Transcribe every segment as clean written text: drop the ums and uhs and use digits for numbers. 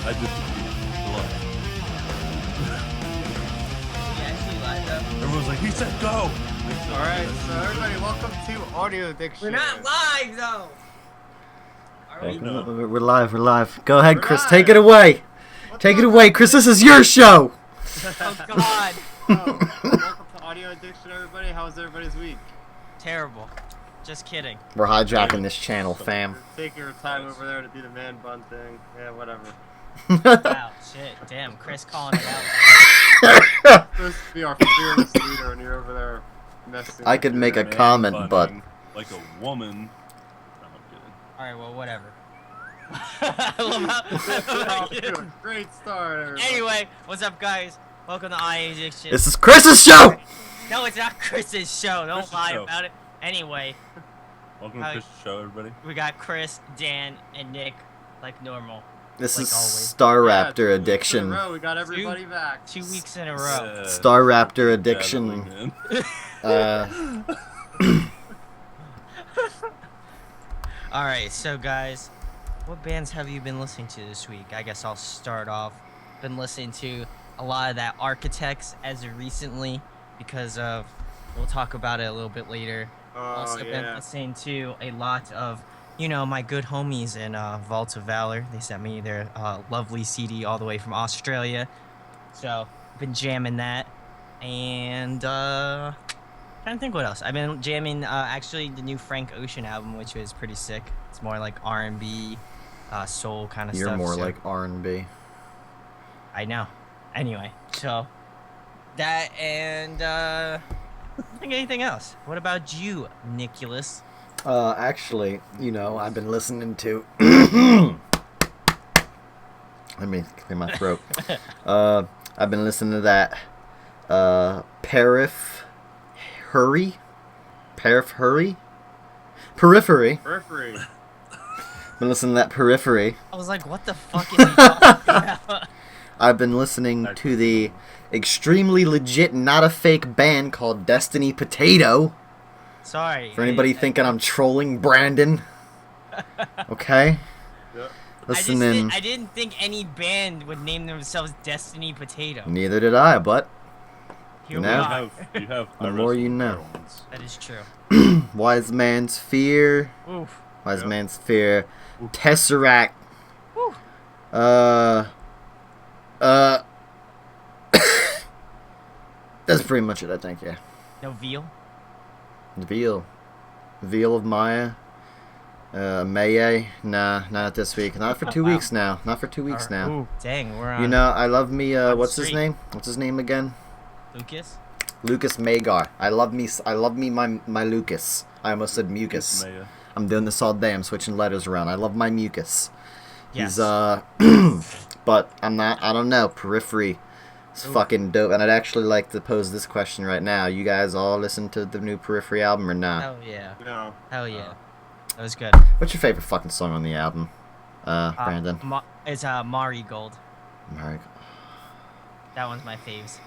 I did the You actually live though? Everyone's like, he said go! Alright, so everybody, welcome to Audio Addiction. We're not live though! Are we? No. We're live. Go ahead, We're Chris. live. Take it away. Take it away, Chris. This is your show. Oh god. Welcome to Audio Addiction, everybody. How was everybody's week? Terrible. Just kidding. We're hijacking this channel, fam. Taking your time over there to do the man bun thing. Yeah, whatever. Wow, shit. Damn, Chris calling it out. Supposed to be our fearless leader, and you're over there messing. I could make a Man comment, bunning but like a woman. No, I'm kidding. Alright, well, whatever. I love how- Off to a great start. Everybody. Anyway, what's up, guys? Welcome to Audio Addiction. this is Chris's show. No, it's not Chris's show. Don't Chris's lie show. about it. Anyway, Welcome Hi. to Chris's show, everybody. we got Chris, Dan, and Nick, like normal. This Like is always. Star Yeah, Raptor 2 weeks in a addiction. row, we got everybody back. 2 weeks in a row. Star Raptor addiction. Man. Alright, so guys, what bands have you been listening to this week? I guess I'll start off. Been listening to a lot of that Architects as of recently because of, we'll talk about it a little bit later. Oh, Also been yeah. listening to a lot of, you know, my good homies in Vault of Valor. They sent me their lovely CD all the way from Australia. So, been jamming that. And, trying to think what else. I've been jamming, actually, the new Frank Ocean album, which was pretty sick. It's more like R&B, soul kind of You're stuff. more so- like R&B. I know. Anyway, so, that and, I don't think anything else. What about you, Nicholas? Actually, you know, I've been listening to. Let me clear my throat. I've been listening to that. Periphery. Periphery. Periphery. Been listening to that Periphery. I was like, what the fuck is he talking about? I've been listening to the extremely legit, not a fake band called Destiny Potato. Sorry. For anybody thinking I'm trolling Brandon. Okay? Yep. Listening. I didn't think any band would name themselves Destiny Potato. Neither did I, but Here No. we are. You have The I more wrestled you know. there once. That is true. Wise Man's Fear. Oof. Wise Yep. Man's Fear. Tesseract. Whew. That's pretty much it, I think, yeah. No veal? Veal. Veal of Maya. Maye. Nah, not this week. Not for 2 Wow. weeks now. Not for 2 weeks Or- now. Ooh, dang, we're on You know, I love me, on what's his street. name? What's his name again? Lucas? Lucas Magar. I love me my Lucas. I almost said mucus. Maya. I'm doing this all day. I'm switching letters around. I love my mucus. Yes. He's but I don't know. Periphery is Ooh. fucking dope. And I'd actually like to pose this question right now. You guys all listen to the new Periphery album or not? Hell yeah. No. Hell yeah. That was good. What's your favorite fucking song on the album? Brandon. It's Marigold. Mark. That one's my faves.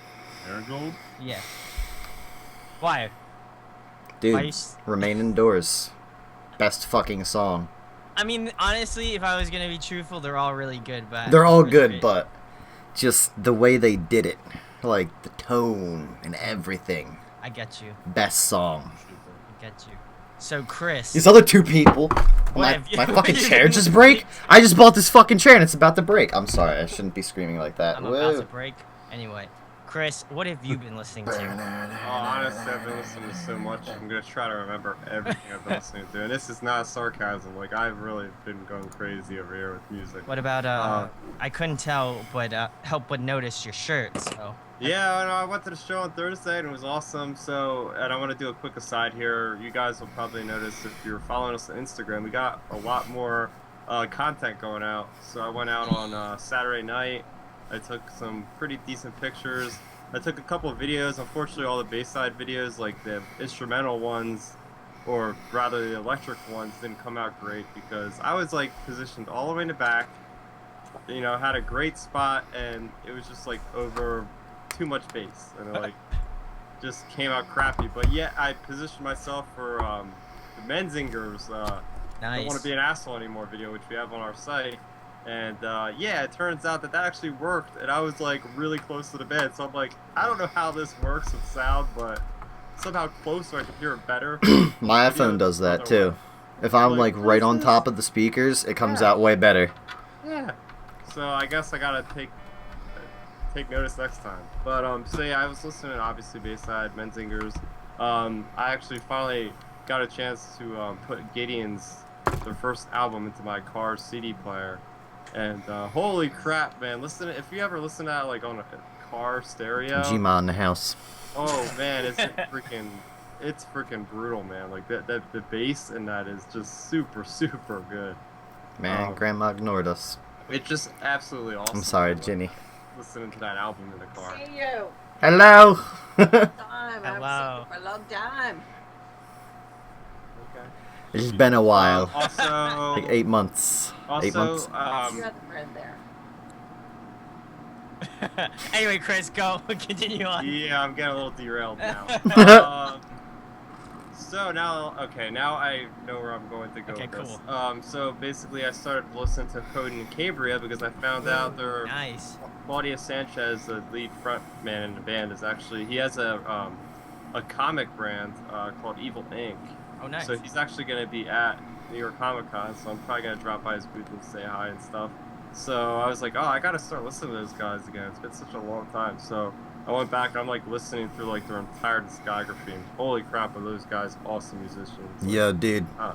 Marigold? Yeah. Why? Why Dude, you s- Remain Indoors. Best fucking song. I mean, honestly, if I was gonna be truthful, they're all really good, but They're all Periphery- good, but just the way they did it. Like the tone and everything. I get you. Best song. I get you. So Chris, These other two people. My have you- fucking chair just break? I just bought this fucking chair and it's about to break. I'm sorry, I shouldn't be screaming like that. I'm about Whoa. to break. Anyway, Chris, what have you been listening to? Oh, honestly, I've been listening to so much. I'm gonna try to remember everything I've been listening to, and this is not sarcasm. Like, I've really been going crazy over here with music. What about I couldn't tell, but help but notice your shirt. So Yeah, I know, I went to the show on Thursday and it was awesome. So, and I want to do a quick aside here. You guys will probably notice if you're following us on Instagram, we got a lot more content going out. So I went out on Saturday night. I took some pretty decent pictures. I took a couple of videos. Unfortunately, all the Bayside videos, like the instrumental ones, or rather the electric ones, didn't come out great because I was like positioned all the way in the back. You know, had a great spot, and it was just like over too much bass, and it like just came out crappy. But yet I positioned myself for the Menzingers. Don't want nice. to be an asshole anymore video, which we have on our site. And yeah, it turns out that actually worked, and I was like really close to the bed. So I'm like, I don't know how this works with sound, but somehow closer I can hear it better. My Video iPhone does that other too. way. If I'm Like, like what right is on this? top of the speakers, it comes Yeah. out way better. Yeah. So I guess I gotta take notice next time. But so yeah, I was listening obviously Bayside, Menzingers. I actually finally got a chance to put Gideon's their first album into my car CD player, and holy crap, man! If you ever listen to that like on a car stereo, G-Ma in the house. oh man, it's freaking brutal, man. Like the bass in that is just super good. Man, Grandma ignored us. It's just absolutely awesome. I'm sorry, man, Ginny. listening to that album in the car. See you. Hello. Time. I Hello. haven't seen you for a long time. Okay. It's been a while. Also, Like 8 months. also, 8 months. You got the bread there. Anyway, Chris, go. Continue on. yeah, I'm getting a little derailed now. So now I know where I'm going to go Okay, with this. cool. So basically, I started listening to Coden and Cabria because I found out Nice. Claudia Sanchez, the lead frontman in the band, he has a comic brand called Evil Inc. Oh, nice. So he's actually going to be at New York Comic Con, so I'm probably going to drop by his booth and say hi and stuff. So I was like, oh, I got to start listening to those guys again. It's been such a long time. So I went back and I'm like listening through like their entire discography, and holy crap, are those guys awesome musicians. Yeah, dude. Uh,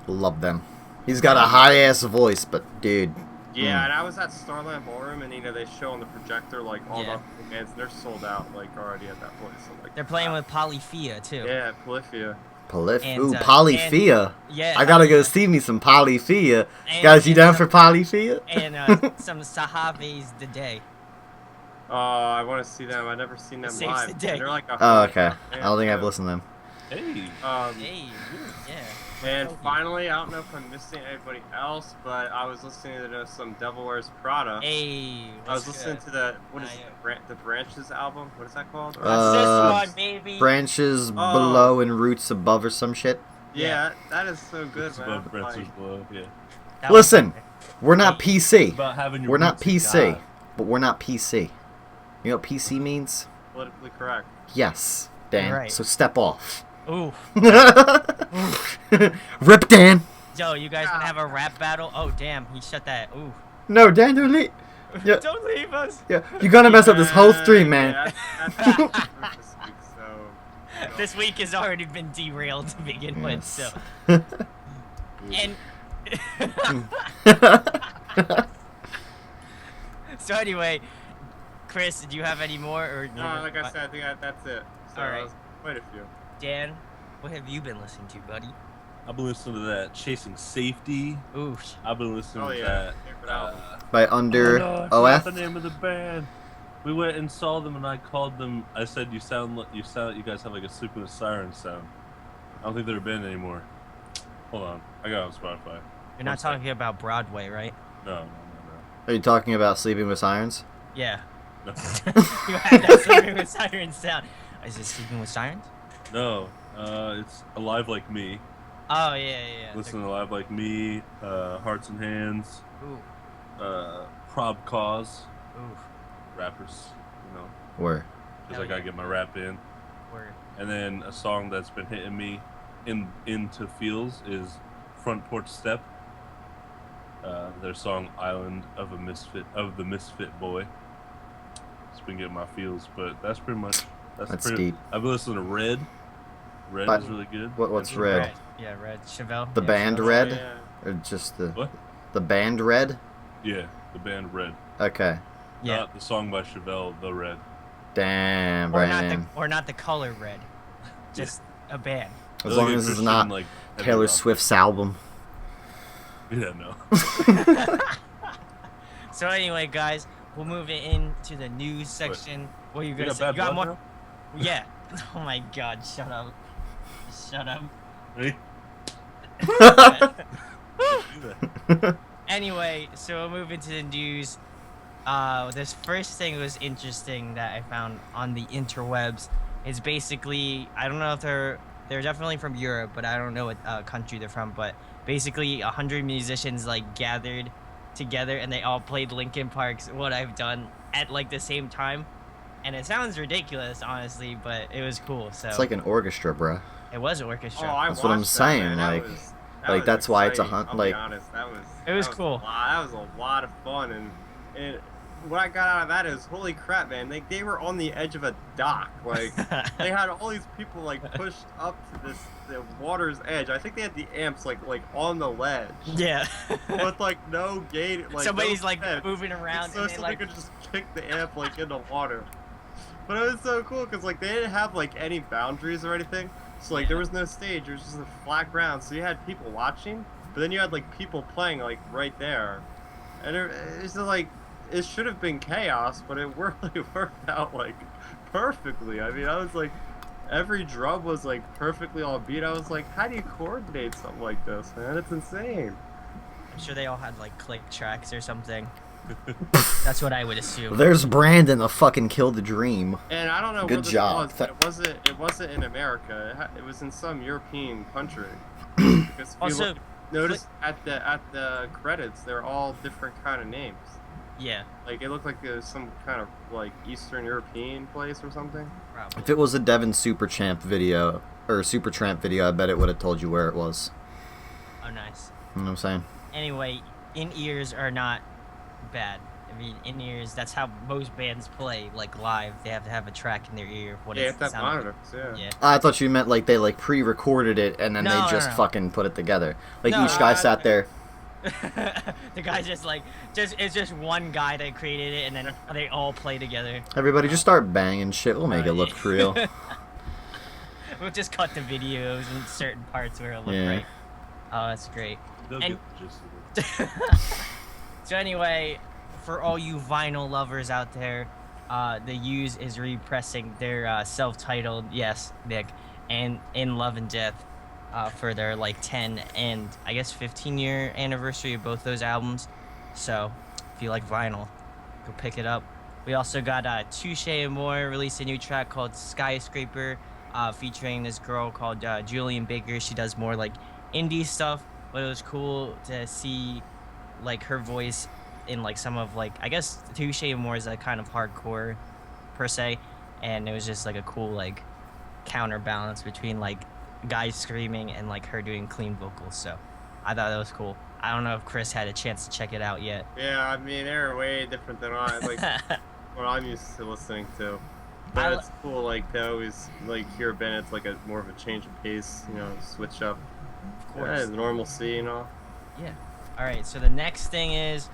Love them. He's got a high-ass voice, but dude. yeah, and I was at Starland Ballroom, and they show on the projector like all Yeah. the bands, and they're sold out like already at that place. So, like, They're playing with Polyphia too. Yeah, Polyphia. And, Ooh, Polyphia. Yeah. I gotta go see me some Polyphia. And- Guys, you and down some- for Polyphia? And some Sahaves the Day. Oh, I want to see them. I've never seen them Saves live. the day. They're like a Oh, okay. band, I don't think I've too. listened to them. Hey. Hey, yeah. And finally, I don't know if I'm missing anybody else, but I was listening to some Devil Wears Prada. Hey. I was listening to the yeah. the Branches album. What is that called? This one, baby. Branches Oh. below and roots above or some shit. yeah, that is so good, It's man. above Brett's Like, below, yeah. That was- Listen, we're not PC. It's about having your We're not roots in PC. God. But we're not PC. You know what PC means? politically correct. Yes, Dan. Right. So step off. Ooh. Rip Dan. Yo, you guys gonna have a rap battle? Oh, damn. He shut that. Ooh. No, Dan, don't leave. Yeah, Don't leave us. yeah. You're gonna mess up this whole stream, man. Yeah, that's for this week, so, you know. This week has already been derailed to begin with, so. Yes. And. So anyway, Chris, do you have any more? Or No, like I said, I think that's it. So All right. that was quite a few. Dan, what have you been listening to, buddy? I've been listening to that Chasing Safety. Ooh. I've been listening Oh to yeah, that. favorite album. By Under Oh, no, I forgot OF. the name of the band. We went and saw them, and I called them. I said, "You guys have like a sleeping with sirens sound." I don't think they're a band anymore. Hold on, I got it on Spotify. You're not talking about Broadway, right? No. Are you talking about Sleeping with Sirens? Yeah. No. You had that Sleeping with Sirens sound. Is it Sleeping with Sirens? No, it's Alive Like Me. Oh, yeah. Listen to Alive Like Me, Hearts and Hands, Ooh. Prob Cause, Ooh. rappers, you know, Where? because Hell I gotta get my rap in. Word. And then a song that's been hitting me into feels is Front Porch Step. Their song "Island of the Misfit Boy." It's been getting my feels, but that's pretty much That's pretty, deep. I've been listening to Red. Red But is really good. what's And- Red? Red. Yeah, Red. Chevelle. The yeah, band Chevelle. Red? Yeah. Or just the What? the band Red? Yeah, the band Red. Okay. Yeah. Not the song by Chevelle, The Red. Damn, Or Brandon. not the color red. Just a band. As They're long like a as it's Christian, not like, heavy Taylor rock. Swift's album. Yeah, no. So anyway, guys, we'll move it into the news section. What are you You gonna got say? You bad got blood more? Yeah. Oh my God! Shut up. Shut up. now? Ready? Do that. Anyway, so we'll move into the news. This first thing was interesting that I found on the interwebs. It's basically, I don't know if they're definitely from Europe, but I don't know what country they're from. But basically, 100 musicians like gathered together, and they all played Linkin Park's "What I've Done" at like the same time, and it sounds ridiculous, honestly, but it was cool. So It's like an orchestra, bro. it was an Oh, orchestra. I That's what I'm watched that, saying, man. like- That like, was that's why it's a exciting. hunt- I'll like- be honest, It was that cool. That was a lot of fun, and what I got out of that is, holy crap, man! They were on the edge of a dock, like they had all these people like pushed up to the water's edge. I think they had the amps like on the ledge. Yeah. With like no gate, like Somebody's no like fence. moving around, so and they somebody like could just kick the amp like in the water. But it was so cool because like they didn't have like any boundaries or anything. So like there was no stage. It was just a flat ground. So you had people watching, but then you had like people playing like right there, and it's just like it should have been chaos, but it really worked out like perfectly. I mean, I was like, every drum was like perfectly on beat. I was like, how do you coordinate something like this, man? It's insane. I'm sure they all had like click tracks or something. That's what I would assume. There's Brandon, the fucking kill the dream. And I don't know Good what this job. was, but it wasn't in America. It was in some European country. Because if Also, you notice at the credits, they're all different kind of names. Yeah, Like it looked like it was some kind of like Eastern European place or something. probably. If it was a Devon Super Champ video, or Super Tramp video, I bet it would have told you where it was. Oh, nice. You know what I'm saying? Anyway, in-ears are not bad. I mean, in-ears, that's how most bands play, like live. They have to have a track in their ear. What Yeah, you it's have to have sounding monitors. Yeah. Yeah. I thought you meant like they like pre-recorded it and then No, they no, just no. fucking put it together. Like No, each guy I- sat there. The guy's just like, it's just one guy that created it, and then they all play together. Everybody just start banging shit. We'll make it look real. We'll just cut the videos in certain parts where it'll look Yeah. right. Oh, that's great. They'll And- get the gist of it. So anyway, for all you vinyl lovers out there, the Used is repressing their self-titled, yes, Nick, and In Love and Death for their like 10 and I guess 15-year anniversary of both those albums. So if you like vinyl, go pick it up. We also got Touche Amore released a new track called Skyscraper, featuring this girl called Julian Baker. She does more like indie stuff, but it was cool to see like her voice in like some of like, I guess Touche Amore is a kind of hardcore per se, and it was just like a cool like counterbalance between like guys screaming and like her doing clean vocals. So I thought that was cool. I don't know if Chris had a chance to check it out yet. Yeah, I mean they're way different than what I'm used to listening to. But it's cool, like to always like hear Bennett's like a more of a change of pace, you know, switch up. Of course. Yeah, normalcy, you know. Yeah. All right. So the next thing is,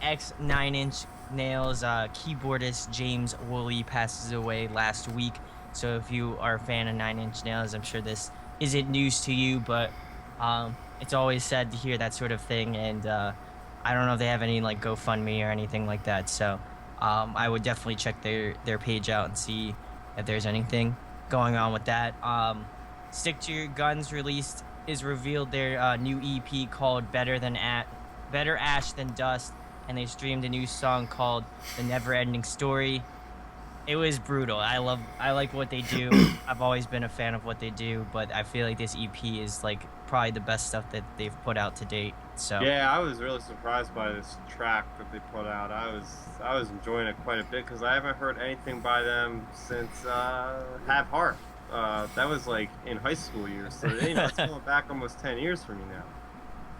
ex 9 Inch Nails keyboardist James Woolley passes away last week. So if you are a fan of 9 Inch Nails, I'm sure this isn't news to you, but it's always sad to hear that sort of thing. And I don't know if they have any like GoFundMe or anything like that. So I would definitely check their page out and see if there's anything going on with that. Stick to Your Guns is revealed their new EP called Better Ash Than Dust, and they streamed a new song called The Never Ending Story. It was brutal. I like what they do. I've always been a fan of what they do, but I feel like this EP is like probably the best stuff that they've put out to date. So Yeah, I was really surprised by this track that they put out. I was enjoying it quite a bit because I haven't heard anything by them since Have Heart. That was like in high school years, so you know, it's going back almost 10 years for me now.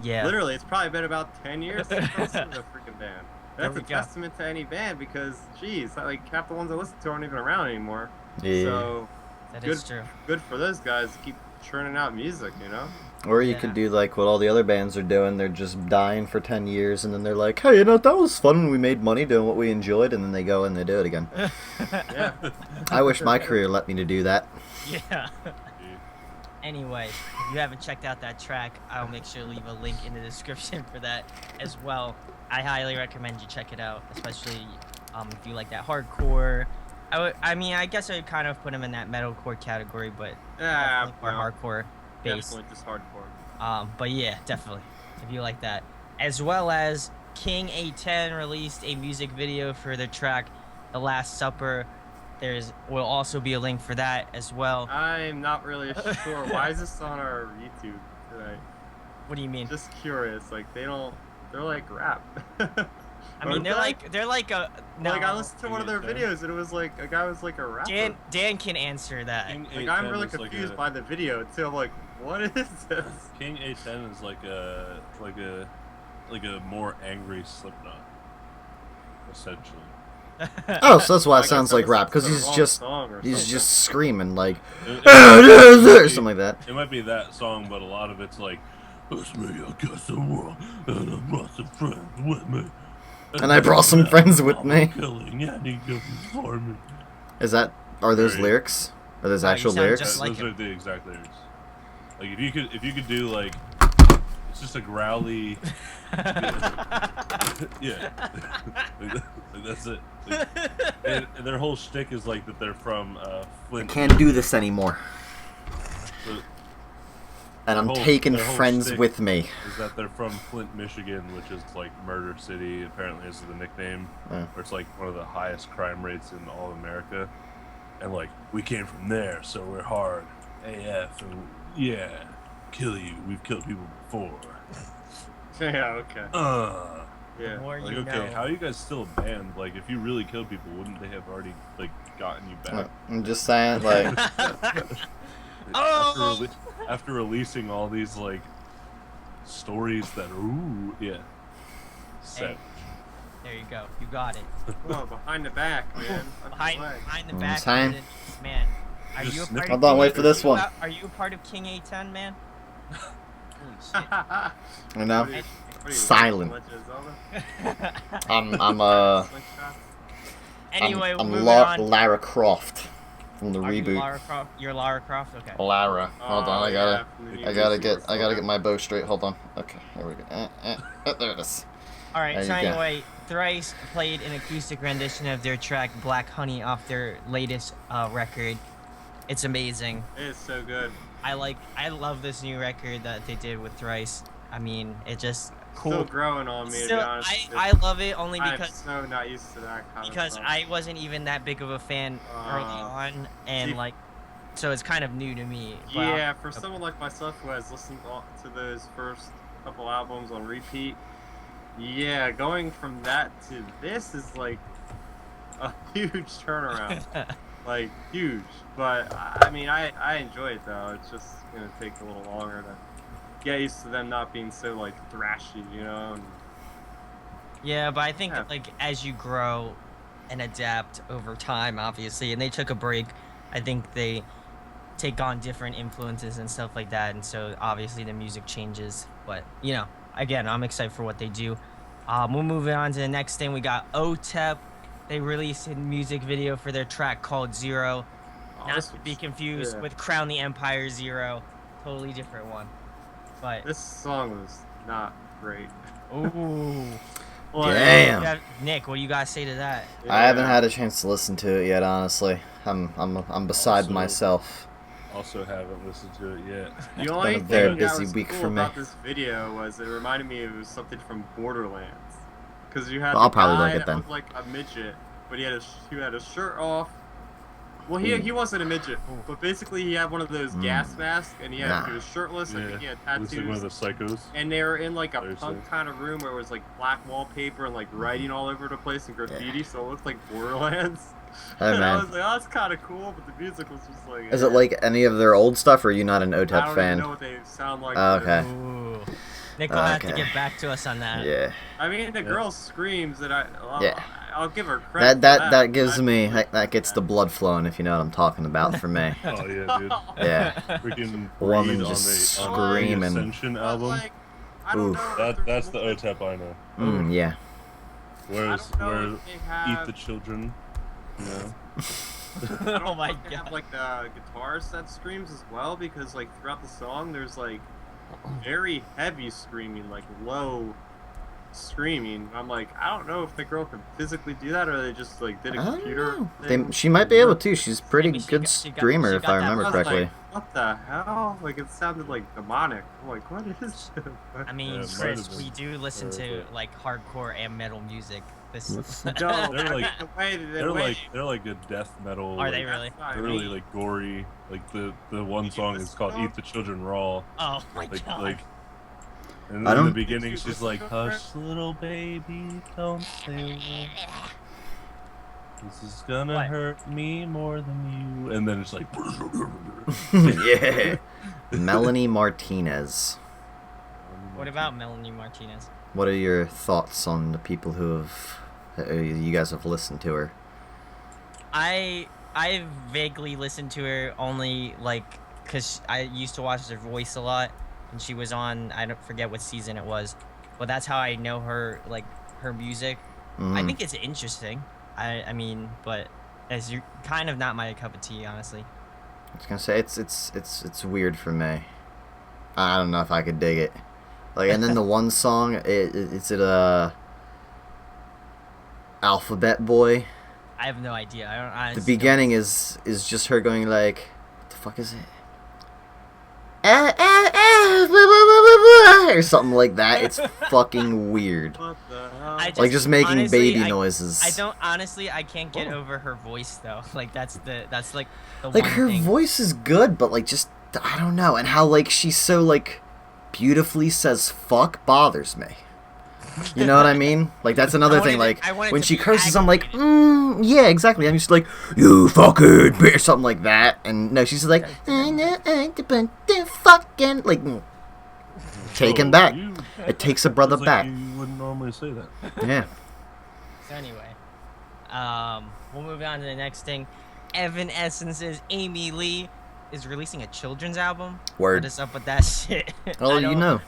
yeah, Literally, it's probably been about 10 years since I listened to a freaking band. There That's we a go. testament to any band because, geez, like half the ones I listen to aren't even around anymore. Yeah. So that good, is true. good for those guys to keep churning out music, you know? Or you Yeah. could do like what all the other bands are doing. They're just dying for 10 years and then they're like, hey, you know, that was fun when we made money doing what we enjoyed. And then they go and they do it again. Yeah. I wish my career let me to do that. Yeah. Anyway, if you haven't checked out that track, I'll make sure to leave a link in the description for that as well. I highly recommend you check it out, especially if you like that hardcore. I mean, I guess I would kind of put them in that metalcore category, but Yeah, more no, hardcore based. definitely just hardcore. But yeah, definitely, if you like that. As well as King A10 released a music video for their track The Last Supper. Will also be a link for that as well. I'm not really sure. Why is this on our YouTube tonight? What do you mean? Just curious. Like, they don't They're like rap. I mean, they're like a no. Like I listened to one of their King videos and it was like a guy was like a rapper. Dan can answer that. King Like 810 I'm really is like confused a, by the video too. I'm like, what is this? King 810 is like a more angry Slipknot, essentially. Oh, so that's why I it guess sounds I like rap, listened because to the he's wrong just song or he's something. just screaming like It something like that. might be that song, but a lot of it's like, it's me against the world, and I brought some friends with me. And I brought some friends with me. Killing any for me. Are those Very- lyrics? Are those Oh, you actual sound lyrics? just like Those are the exact lyrics. Like if you could do like, it's just a growly. Yeah, like, that's it. Like, and their whole shtick is like that they're from Flint. Can't do this anymore. The- And I'm whole- taking their whole friends shtick with me. Is that they're from Flint, Michigan, which is like Murder City. Apparently, is the nickname. Yeah. Where it's like one of the highest crime rates in all of America. And like we came from there, so we're hard AF. And yeah, kill you. We've killed people before. Yeah. Okay. Yeah. The more Like, you okay, know. how are you guys still a band? Like, if you really killed people, wouldn't they have already like gotten you back? I'm just saying, like, Oh! After releasing all these like stories that Hey, there you go. You got it. Oh, behind the back, man. Behind the I'm back, saying. man. Are Just you a snip part it. of hold on, wait for this one. Are you a part of King 810, man? Holy shit. You know, What are you, Silent. Legend of Zelda? I'm Slingshot? Anyway, I'm moving on. Lara Croft from the Are you reboot. Lara Croft? You're Lara Croft? Okay. Lara. Hold on, Oh, I yeah, from the new gotta Disney I gotta World. get my bow straight. Hold on. Okay, here we go. There it is. Alright, There so you go. anyway, Thrice played an acoustic rendition of their track Black Honey off their latest record. It's amazing. It is so good. I love this new record that they did with Thrice. I mean, it just Still cool. growing on me, to be Still, honest. I love it only I'm because so not used to that kind of stuff. I wasn't even that big of a fan early on, and see- like, so it's kind of new to me. but Yeah, for someone like myself who has listened to those first couple albums on repeat, yeah, going from that to this is like a huge turnaround. Like, huge. But, I mean, I enjoy it, though. It's just going to take a little longer to get used to them not being so, like, thrashy, you know? And, Yeah, but I think Yeah. like as you grow and adapt over time, obviously, and they took a break, I think they take on different influences and stuff like that, and so obviously the music changes. But you know, again, I'm excited for what they do. We'll move on to the next thing. We got OTEP. They released a music video for their track called Zero. oh, Not this to be was- confused yeah. with Crown the Empire Zero. Totally different one. But This song was not great. ooh, Like, Damn. yeah, Nick, what do you guys say to that? I haven't yeah. had a chance to listen to it yet, honestly. I'm beside Also- myself. Also haven't listened to it yet. The only been a very thing that busy was week cool for me. about this video was it reminded me of something from Borderlands. Because you had Well, I'll the probably guy like it that then. looked like a midget, but he had a shirt off. Well, Hmm. he wasn't a midget, but basically he had one of those gas masks, and he Nah. was shirtless. I think he had Looks like one of tattoos, the psychos. and they were in like a Seriously. punk kind of room where it was like black wallpaper and like writing all over the place and graffiti, so it looked like Borderlands. Hey, and I man. was like, oh, that's kind of cool, but the music was just like. Is it like any of their old stuff, or are you not an I OTEP don't even fan? know what they sound like. Oh, but- okay. Ooh. Nick will have to Okay. get back to us on that. Yeah. I mean, the Yeah. girl screams that Yeah. I'll give her credit. That gives me that gets the blood flowing, if you know what I'm talking about for me. Oh yeah, dude. Yeah. Freaking Woman Breed just on the screaming. Ascension album. Like, I don't Oof. know if That's the there's- OTEP I know. Yeah. I Whereas don't know where if they have, Eat the Children. You know. I don't Oh my know if they have, god. like the guitarist that screams as well, because like throughout the song there's like very heavy screaming, like low screaming. I'm like, I don't know if the girl can physically do that, or they just like did a I don't computer know. thing. She might be able to. She's pretty Maybe she good got- she got- screamer, she if got I that remember I was correctly. like, what the hell? Like it sounded like demonic. I'm like, what is this? I mean, Yeah, it might Chris, have we been. do listen to Okay. like hardcore and metal music. This No, They're I mean, like- the way They're like a death metal. Are they like, really? That's what I They're really mean. like gory. Like the one Eat song the is called Song? "Eat the Children Raw." Oh my Like god. like And I then in the don't- beginning, she's like, "Hush, little baby, don't say a word. This is gonna What? hurt me more than you." And then it's like, Yeah. Melanie Martinez. What about Melanie Martinez? What are your thoughts on the people who have you guys have listened to her? I vaguely listened to her only like because I used to watch The Voice a lot, and she was on. I don't forget what season it was, but that's how I know her. Like her music, I Mhm. think it's interesting. I mean, but as you kind of not my cup of tea, honestly. I was gonna say it's weird for me. I don't know if I could dig it. Like, and then the one song, it's Alphabet Boy. I have no idea. I don't. The Honestly beginning is just her going like, what the fuck is it? Or something like that. It's fucking weird. What the hell? Like just making honestly, baby I- noises. I don't honestly. I can't get over her voice though. Like that's like the Like one her thing. voice is good, but like just I don't know, and how like she's so like beautifully says fuck bothers me. You know what I mean? Like that's another thing. Like I want it when to she be curses, I'm like, aggravated. yeah, exactly. I'm just like, you fucking bitch, or something like that. And no, she's like, fucking like taken back. It takes a brother Sounds like back. You wouldn't normally say that. Yeah. So anyway, we'll move on to the next thing. Evanescence's Amy Lee is releasing a children's album. Word. What is up with that shit? Oh, I you don't- know.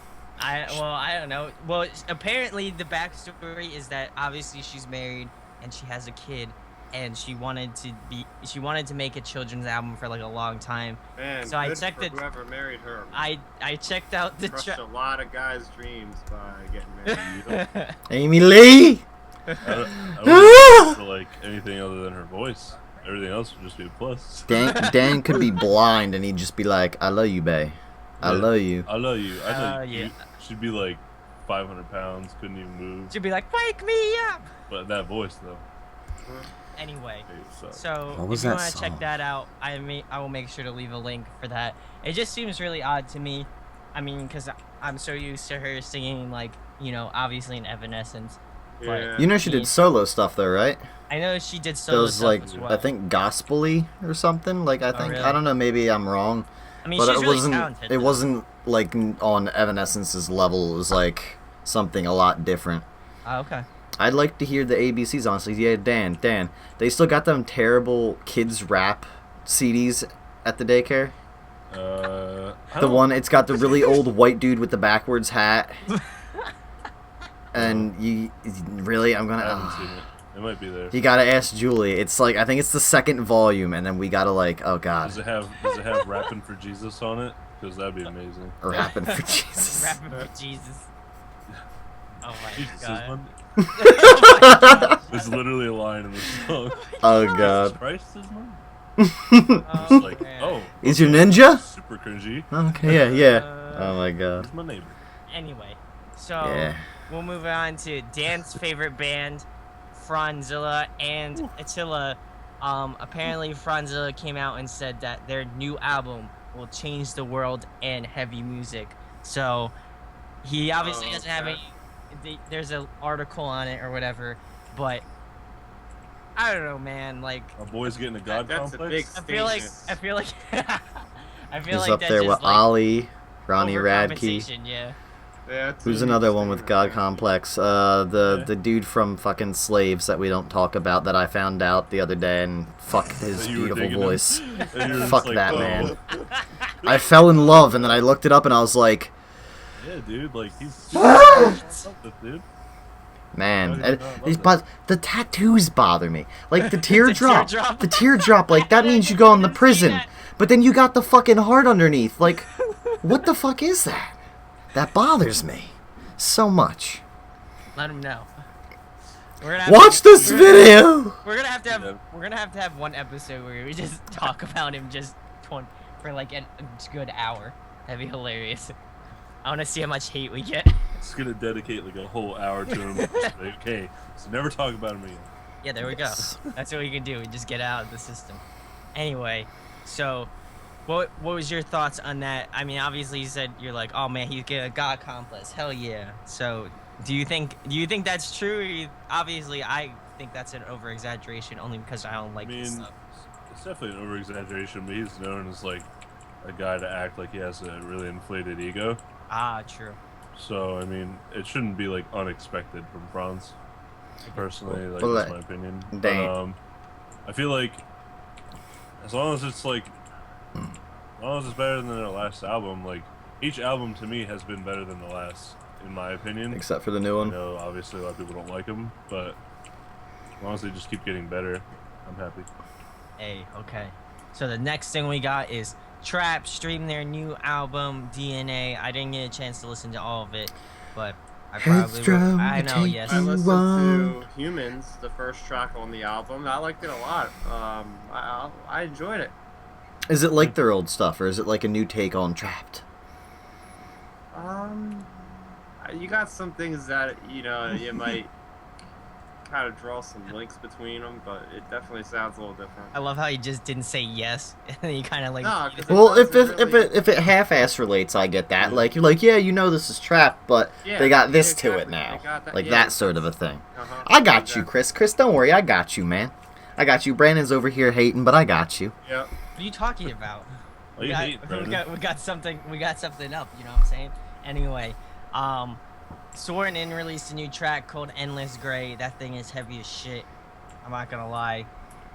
I don't know. Well, apparently the backstory is that obviously she's married and she has a kid, and she wanted to make a children's album for like a long time. Man, so I good checked for it- whoever married her. I checked out the Crushed a lot of guys' dreams by getting married. Amy Lee. I wouldn't for like anything other than her voice. Everything else would just be a plus. Dan could be blind and he'd just be like, I love you, bae. I Yeah. love you. I love you. I know yeah. she'd be like 500 pounds, couldn't even move. She'd be like, "Wake me up!" But that voice though. Anyway. So. So What was if you that want to song? check that out, I will make sure to leave a link for that. It just seems really odd to me. I mean, because I'm so used to her singing like, obviously in Evanescence. Yeah. You know she did solo stuff though, right? I know she did solo Those stuff like as well. I think gospel-y or something. Like I think really? I don't know. Maybe I'm wrong. I mean, But she's it really wasn't. talented. It though. wasn't like on Evanescence's level. It was like something a lot different. Oh, okay. I'd like to hear the ABCs honestly. Yeah, Dan. They still got them terrible kids rap CDs at the daycare. I The don't- one it's got the really old white dude with the backwards hat. And you really, I'm I haven't gonna. seen it. It might be there. You gotta ask Julie. It's like I think it's the second volume, and then we gotta like, oh god, Does it have "Rapping for Jesus" on it? Because that'd be amazing. rapping for Jesus. Rapping for Jesus. Oh my Jesus is god. Monday. There's literally a line in the song. Oh Jesus god. Christ is Monday. Oh, It's like, man. oh, Is your ninja? super cringy. Okay, yeah. Oh my god. He's my neighbor. Anyway, so Yeah. we'll move on to Dan's favorite band, Franzilla and Attila. Apparently Franzilla came out and said that their new album will change the world in heavy music. So he obviously Oh, doesn't have okay. there's an article on it or whatever, but I don't know, man. Like My boy's getting a god That's a big complex. I feel like statement. I feel He's like up that's there just with like Ollie, Ronnie Radke. overcompensation, yeah. Yeah, it's Who's a another big one with statement. God Complex? The dude from fucking Slaves that we don't talk about that I found out the other day and fuck his That you were beautiful digging him. voice. And you're just Fuck like, that oh. man. I fell in love and then I looked it up and I was like, Yeah, dude. Like he's. Super dude. man, How do you not love these that? but the tattoos bother me. Like the teardrop, teardrop? the teardrop. Like that means you go in the prison, but then you got the fucking heart underneath. Like, what the fuck is that? That bothers me so much. Let him know. We're gonna have Watch to, this video. We're gonna have to have Yeah. we're gonna have to have one episode where we just talk about him just for like a good hour. That'd be hilarious. I want to see how much hate we get. Just gonna dedicate like a whole hour to him. Like, okay, so never talk about him again. Yeah, there we go. Yes. That's what we can do. We just get out of the system. Anyway, so What was your thoughts on that? I mean, obviously you said you're like, oh man, he's got a god complex. Hell yeah. So do you think that's true? Obviously, I think that's an over exaggeration only because I don't I like his mean, stuff. it's definitely an over exaggeration, but he's known as like a guy to act like he has a really inflated ego. Ah, true. So I mean, it shouldn't be like unexpected from Franz. Personally, like Well, that's my opinion. But dang. I feel like as long as it's like, as long as it's better than their last album, like each album to me has been better than the last, in my opinion. Except for the new I one. know obviously a lot of people don't like them, but as long as they just keep getting better, I'm happy. Hey, okay. So the next thing we got is Trap stream their new album DNA. I didn't get a chance to listen to all of it, but I probably will. Headstrong I to know, take yes. I you listened on. to Humans, the first track on the album. I liked it a lot. I enjoyed it. Is it like their old stuff, or is it like a new take on Trapped? You got some things that you might kind of draw some links between them, but it definitely sounds a little different. I love how he just didn't say yes, and then he kind of like. No, 'cause Well, it if it half-ass relates, I get that. Like you're like, yeah, you know this is Trapped, but Yeah, they got this exactly. to it now, They got that- like yeah, that sort of a thing. Uh-huh, I got you, exactly. Chris. Chris, don't worry, I got you, man. I got you. Brandon's over here hating, but I got you. Yep. What are you talking about? Oh, you hate we Brandon. got something up. You know what I'm saying? Anyway, Soren In released a new track called Endless Gray. That thing is heavy as shit. I'm not gonna lie.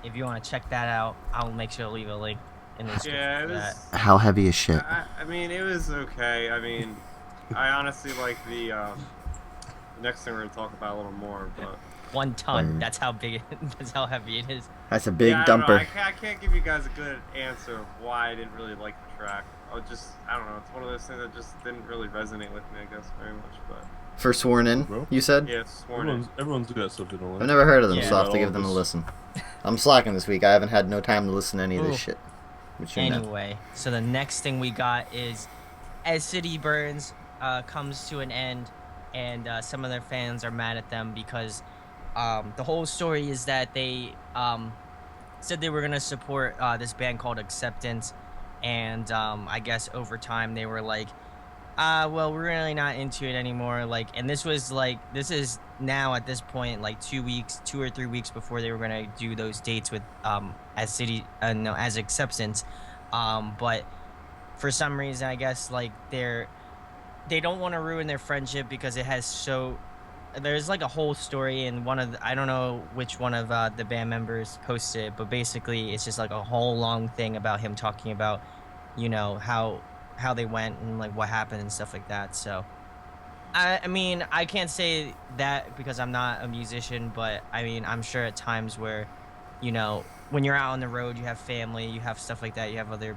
If you want to check that out, I'll make sure to leave a link in the description Yeah, for it that. was. How heavy is shit? I mean, it was okay. I mean, I honestly like the next thing we're gonna talk about a little more, but 1 ton. Word. That's how big. That's how heavy it is. That's a big yeah, I don't know. dumper. I can't give you guys a good answer of why I didn't really like the track. I don't know. It's one of those things that just didn't really resonate with me, I guess, very much. But For Sworn In, Bro. you said? yeah, sworn in. Everyone's got something to learn. I've never heard of them, Yeah. so I'll have to All give them a this- listen. I'm slacking this week. I haven't had no time to listen to any of this Ooh. shit. But you know. Anyway, so the next thing we got is As City Burns comes to an end, and some of their fans are mad at them because the whole story is that they said they were going to support this band called Acceptance, and I guess over time they were like, well, we're really not into it anymore. Like, and this is now at this point like 2 or 3 weeks before they were gonna do those dates with as Acceptance, but for some reason I guess like they don't want to ruin their friendship because it has there's like a whole story, and I don't know which one of the band members posted it, but basically it's just like a whole long thing about him talking about how they went and like what happened and stuff like that. So I mean, I can't say that because I'm not a musician, but I mean, I'm sure at times where, when you're out on the road, you have family, you have stuff like that, you have other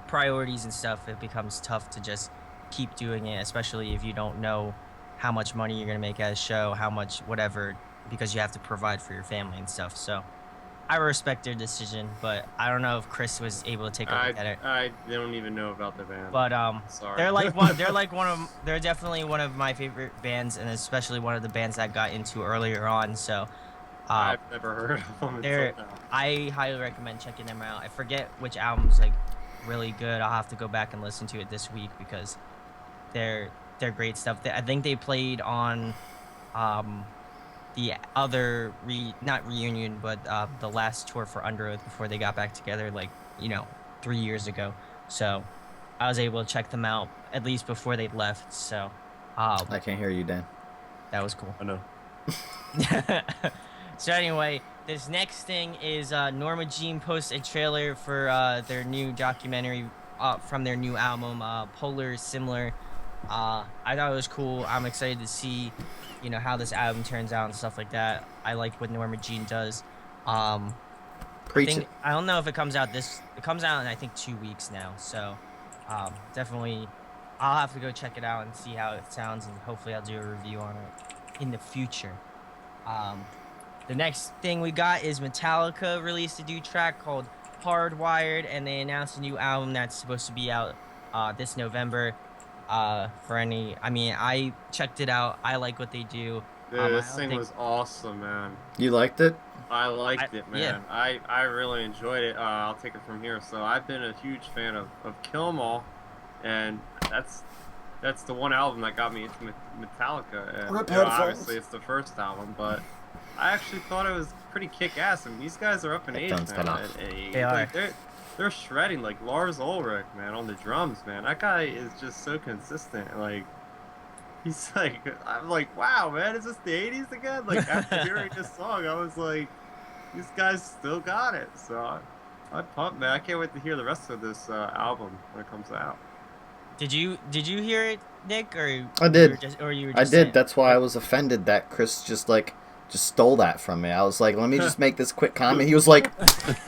priorities and stuff, it becomes tough to just keep doing it, especially if you don't know how much money you're going to make at a show, how much whatever, because you have to provide for your family and stuff. So I respect their decision, but I don't know if Chris was able to take a look at it. I don't even know about the band. But Sorry. they're definitely one of my favorite bands, and especially one of the bands that I got into earlier on. So I've never heard of them they're until now. I highly recommend checking them out. I forget which album's like really good. I'll have to go back and listen to it this week because they're great stuff. I think they played on the other not reunion, but the last tour for Under Oath before they got back together, like 3 years ago. So I was able to check them out at least before they left. So I can't hear you, Dan. that was cool. I know. So anyway, this next thing is Norma Jean posts a trailer for their new documentary from their new album, Polar Similar. I thought it was cool. I'm excited to see, how this album turns out and stuff like that. I like what Norma Jean does. Preach it. I don't know if it comes out It comes out in I think 2 weeks now. So definitely, I'll have to go check it out and see how it sounds, and hopefully I'll do a review on it in the future. The next thing we got is Metallica released a new track called Hardwired, and they announced a new album that's supposed to be out this November. I checked it out. I like what they do. Dude, I this don't thing think was awesome, man. You liked it? I liked it, yeah. man. I really enjoyed it. I'll take it from here. So I've been a huge fan of Kill 'Em All, and that's the one album that got me into Metallica. And Rip obviously headphones. it's the first album, but I actually thought it was pretty kick-ass. I mean, these guys are up in age, Headphones man. fell off. They Like, are. they're shredding. Like Lars Ulrich, man, on the drums, man. That guy is just so consistent. Like he's like, I'm like, wow, man, is this the '80s again? Like after hearing this song, I was like, these guys still got it. So I'm pumped, man. I can't wait to hear the rest of this album when it comes out. Did you hear it, Nick, or I did. you were I just did. saying? That's why I was offended that Chris just stole that from me. I was like, let me just make this quick comment. He was like,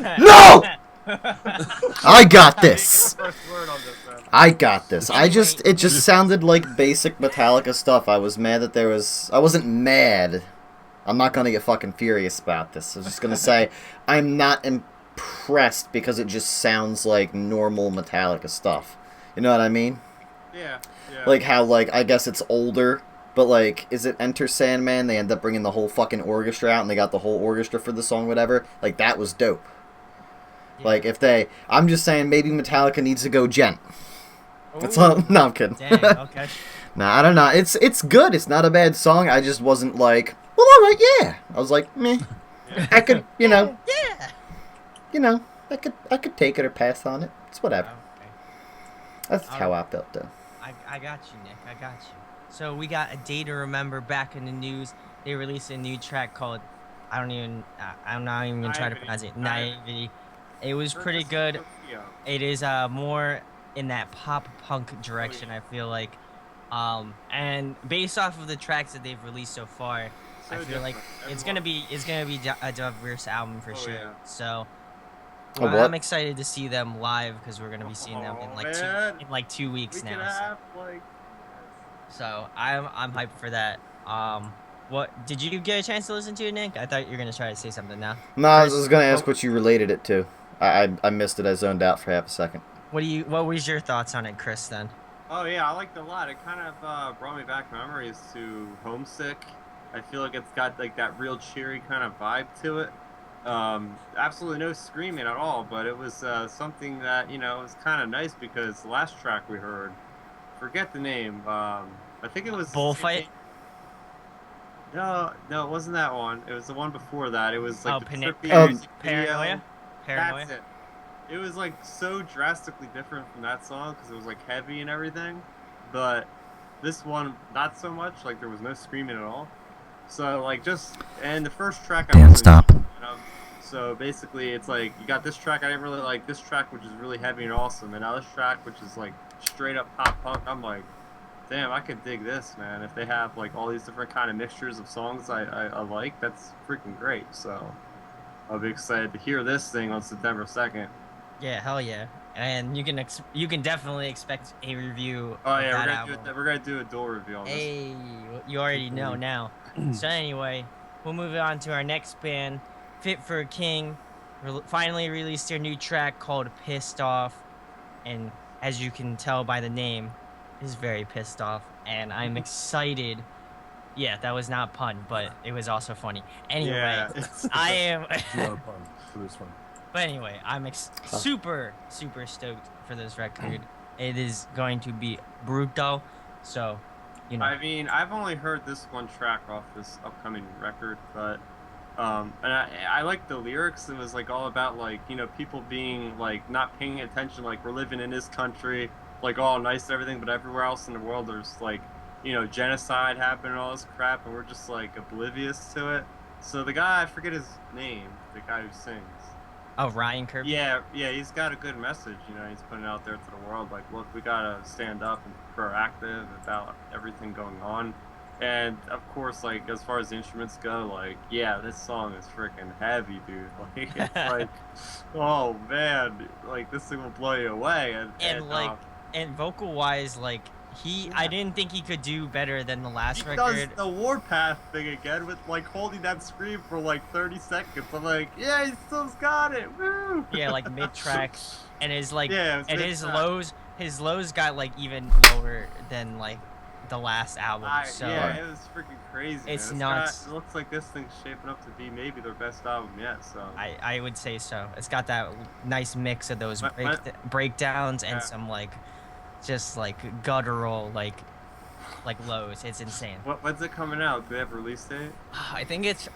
no! I got this. First word on this, man. I got this. Anyway. It just sounded like basic Metallica stuff. I was mad that I wasn't mad. I'm not gonna get fucking furious about this. I was just gonna say, I'm not impressed because it just sounds like normal Metallica stuff. You know what I mean? Yeah, yeah. Like how, I guess it's older, but, is it Enter Sandman? They end up bringing the whole fucking orchestra out, and they got the whole orchestra for the song, whatever. Like, that was dope. Yeah. I'm just saying maybe Metallica needs to go gent. That's Ooh. all. No, I'm kidding. Dang, okay. Nah, I don't know. It's good. It's not a bad song. I just wasn't like, well, all right, yeah. I was like, meh. I could, Yeah. I could take it or pass on it. It's whatever. Okay. That's how I felt, though. I got you, Nick. I got you. So we got A Day to Remember back in the news. They released a new track called I'm not even gonna try to Naivety. pronounce it. Naivety. Naivety. It was pretty good. It is more in that pop punk direction, I feel like. And based off of the tracks that they've released so far, I feel like it's gonna be a diverse album for Oh, sure. yeah. So A what? I'm excited to see them live because we're gonna be seeing them in Oh, like man. two in like 2 weeks We can now. have like. So I'm hyped for that. What did you get a chance to listen to it, Nick? I thought you were gonna try to say something now. No, I was Chris, just gonna ask what- what you related it to. I missed it. I zoned out for half a second. What was your thoughts on it, Chris? Then. Oh yeah, I liked it a lot. It kind of brought me back memories to Homesick. I feel like it's got like that real cheery kind of vibe to it. Absolutely no screaming at all, but it was something that was kind of nice because the last track we heard, forget the name. I think it was Bullfight. No, it wasn't that one. It was the one before that. It was like the trippy Um, music video. Paranoia. That's it. It was like so drastically different from that song because it was like heavy and everything, but this one not so much. Like there was no screaming at all. So like and the first track I wasn't a fan of. So basically it's like you got this track I didn't really like, this track which is really heavy and awesome, and now this track which is like straight up pop punk. I'm like, damn, I could dig this, man. If they have like all these different kind of mixtures of songs I like, that's freaking great. So I'll be excited to hear this thing on September 2nd. Yeah, hell yeah. And you can definitely expect a review. Oh of yeah, that we're gonna do a dual review on this. Hey, you already know now. So anyway, we'll move on to our next band, Fit for a King. Finally released their new track called "Pissed Off," and as you can tell by the name, is very pissed off. And I'm excited. Yeah, that was not a pun, but it was also funny. Anyway, Yeah, I am. It's not a pun for this one. But anyway, I'm super stoked for this record. It is going to be brutal. So, I mean, I've only heard this one track off this upcoming record, but and I like the lyrics. It was like all about like people being like not paying attention. Like we're living in this country, like all nice and everything, but everywhere else in the world there's like genocide happening and all this crap, and we're just like oblivious to it. So the guy, I forget his name, the guy who sings. Oh, Ryan Kirby. Yeah, he's got a good message. He's putting it out there to the world. Like, look, we gotta stand up and be proactive about everything going on. And of course, like as far as the instruments go, like this song is freaking heavy, dude. Like, it's like, oh man, like this thing will blow you away. And vocal wise, like I didn't think he could do better than the last he record. does the Warpath thing again with like holding that scream for like 30 seconds. I'm like, yeah, he still's got it. Woo! Yeah, like mid track, and his Yeah, it was and his mid-track. lows got like even lower than like the last album. So yeah, it was freaking crazy. It's man. nuts. It looks like this thing's shaping up to be maybe their best album yet. So I would say so. It's got that nice mix of those What- breakdowns and Yeah. some like just like guttural like lows. It's insane. when's it coming out? Do they have a release date? I think it's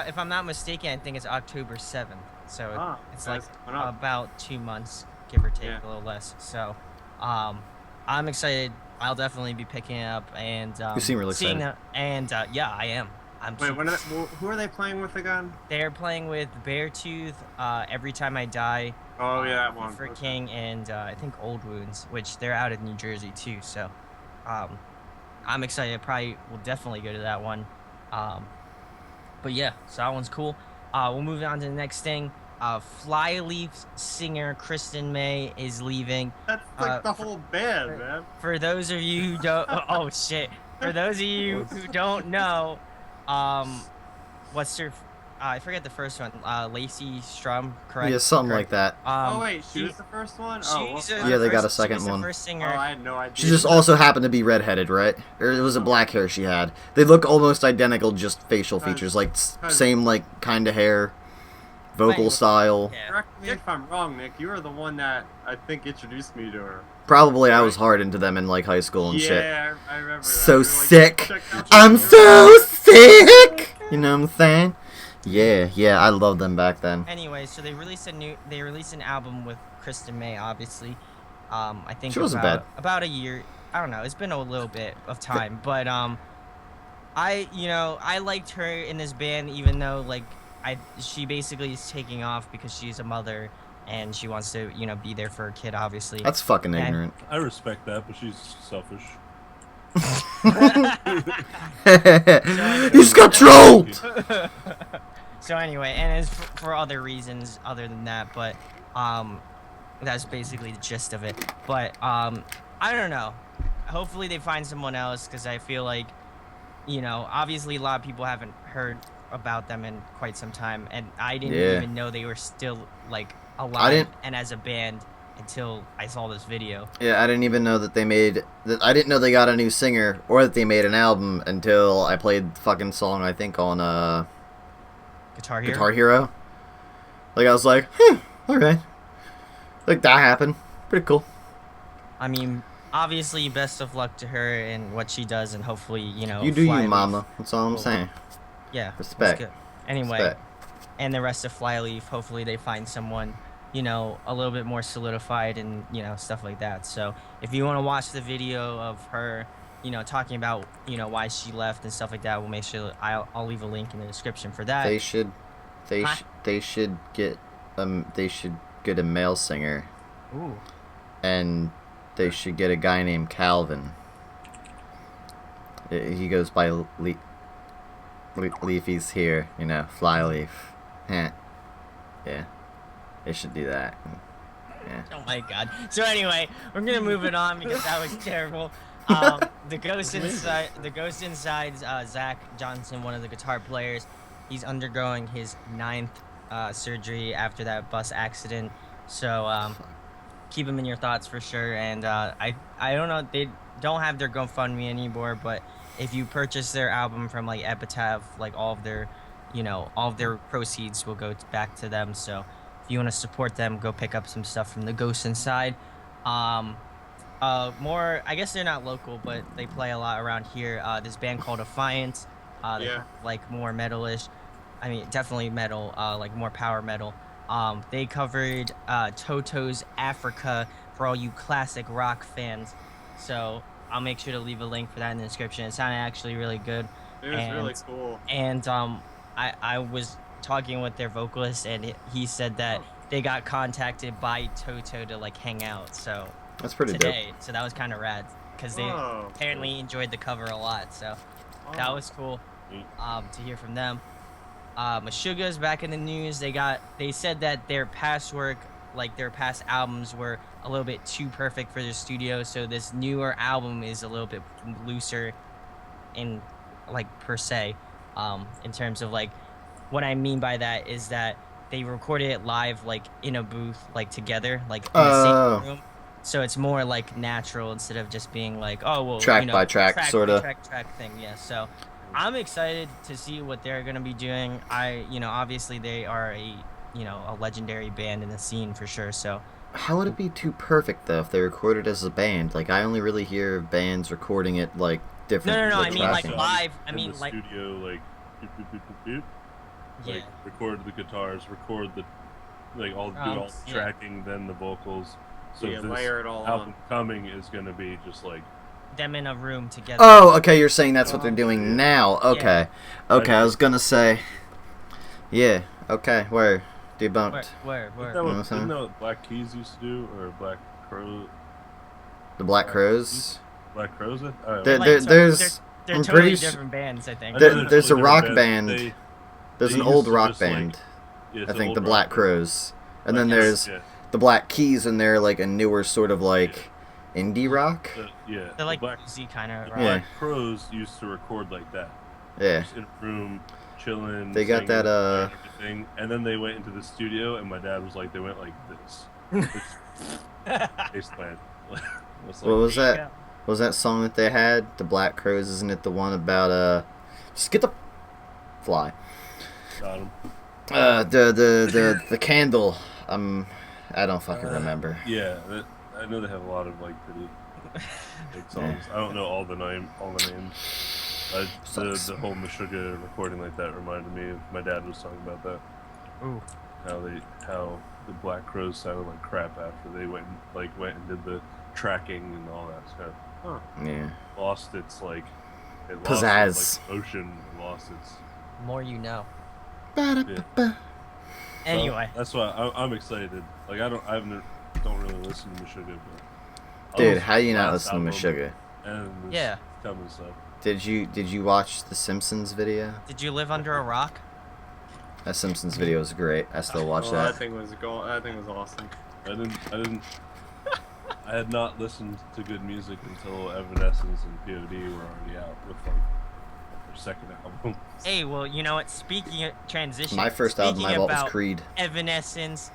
if I'm not mistaken, I think it's October 7th. So Ah, it's nice. like Coming up. about 2 months, give or take, Yeah. a little less. So I'm excited. I'll definitely be picking it up and You seem really seeing excited. and yeah, I am. I'm Wait, super- who are they playing with again? They're playing with Beartooth, Every Time I Die, Oh yeah, that one. for Okay. King, and I think Old Wounds, which they're out of New Jersey too. So I'm excited. I probably will definitely go to that one. But yeah, so that one's cool. We'll move on to the next thing. Flyleaf singer Kristen May is leaving. That's like Uh, the whole band, man. For those of you who don't, oh shit. For those of you who don't know, what's her? I forget the first one. Lacey Strum, correct? Yeah, something like Correct. that. Oh wait, she was the first one. Oh, She's what- the Yeah, they got a first- she second was the one. first Oh, singer. I had no idea. She just also happened to be redheaded, right? Or it was a black hair she had. They look almost identical, just facial features, like same like kind of hair, vocal Right. style. Yeah. Correct me if I'm wrong, Nick. You were the one that I think introduced me to her. Probably I was hard into them in like high school and shit. Yeah, I remember that. So We were like, sick. check out I'm this so sick. You know what I'm saying? Yeah, I loved them back then. Anyway, so they released an album with Kristen May, obviously. I think She wasn't bad. about a year. I don't know. It's been a little bit of time, but I liked her in this band, even though she basically is taking off because she's a mother and she wants to be there for her kid, obviously. That's fucking Yeah. ignorant. I respect that, but she's selfish. You just got trolled. So anyway, and it's for other reasons other than that, but that's basically the gist of it. But I don't know. Hopefully they find someone else, because I feel like obviously a lot of people haven't heard about them in quite some time, and I didn't Yeah. even know they were still like I alive didn't- and as a band until I saw this video. Yeah, I didn't even know that they made that. I didn't know they got a new singer or that they made an album until I played the fucking song. I think on Guitar Hero. Guitar Hero. Like I was like, okay, like that happened. Pretty cool. I mean, obviously, best of luck to her and what she does, and hopefully, You do you, Flyleaf- mama. That's all I'm will- saying. Yeah, that's Respect. good. Anyway, Respect. and the rest of Flyleaf, hopefully they find someone, a little bit more solidified and, stuff like that. So if you want to watch the video of her, talking about, why she left and stuff like that, we'll make sure I'll leave a link in the description for that. They should Huh? they should get a male singer, Ooh. and they should get a guy named Calvin. He goes by Leafy's here, Flyleaf. Yeah. They should do that. Yeah. Oh my god. So anyway, we're gonna move it on because that was terrible. The Ghost Inside, Zach Johnson, one of the guitar players, he's undergoing his 9th surgery after that bus accident. So keep him in your thoughts for sure. And I don't know, they don't have their GoFundMe anymore, but if you purchase their album from like Epitaph, like all of their proceeds will go back to them. So if you want to support them, go pick up some stuff from the Ghost Inside. More, I guess they're not local, but they play a lot around here. This band called Defiance, Yeah. like more metalish. I mean, definitely metal, like more power metal. They covered Toto's Africa for all you classic rock fans. So I'll make sure to leave a link for that in the description. It sounded actually really good. It was really cool. And I was talking with their vocalist, and he said that they got contacted by Toto to like hang out. So That's pretty today, so that was kind of rad because they Oh, apparently enjoyed the cover a lot. So that was cool to hear from them. Meshuggah's back in the news. They said that their past work, like their past albums, were a little bit too perfect for their studio. So this newer album is a little bit looser, in like per se, in terms of like what I mean by that is that they recorded it live, like in a booth, like together, like in the Oh. same room. so it's more like natural instead of just being like, oh well, Track you know, by track, track sorta. track thing. Yeah. So I'm excited to see what they're gonna be doing. Obviously they are a legendary band in the scene for sure. So How would it be too perfect though if they recorded as a band? Like I only really hear bands recording it like different. no, like, I mean like tracking. live. I in mean the like studio, like, doot, doot, doot, doot, doot, yeah. like record the guitars, record the do all the Yeah. tracking, then the vocals. So Yeah, this layer it all album on. coming is gonna be just like Them in a room together. Oh, okay. You're saying that's what they're doing Yeah. now. Okay. Okay. I was gonna say. Yeah. Okay. Where debunked. Where? Isn't that You know what I'm what, saying? isn't that what Black Keys used to do, or Black Crow? The Black Crows. Black Crows? I don't There- know. there's- They're I'm totally pretty different bands, I think. I know there- they're there's a totally rock different band. bands. There's They an used old to rock just, like- band. Yeah, it's I an think old the rock Black band. Crows, and then Yes, there's yeah. the Black Keys, and they're like a newer sort of like indie rock. Yeah, They're like the Black, easy kind of. the Yeah. Black Crows used to record like that. Yeah. Just in a room, chilling. They got singing, that, and everything. And then they went into the studio, and my dad was like, they went like this. Baseline. What was that? What was that song that they had? The Black Crows, isn't it the one about just get the fly. Got him. The candle. I don't fucking remember. Yeah, I know they have a lot of like pretty big songs. I don't know all the names. The whole Meshuggah recording like that reminded me of my dad was talking about that. Ooh. How the Black Crows sounded like crap after they went and did the tracking and all that stuff. Huh. Yeah. Lost its like it Pizzazz. lost its like motion, lost its More you know. Ba-da-ba-ba. Anyway, So that's why I'm excited. Like I don't really listen to Meshuggah, but I'll Dude, listen how do you the not last listen to album Meshuggah? And this Yeah. coming stuff. Did you watch the Simpsons video? did you live under a rock? That Simpsons video is great. I still watch Oh, that. that thing was That thing was awesome. I had not listened to good music until Evanescence and POD were already out with like their second album. Hey, well, you know what? Speaking of transition, My first album speaking I bought was about Creed. Evanescence,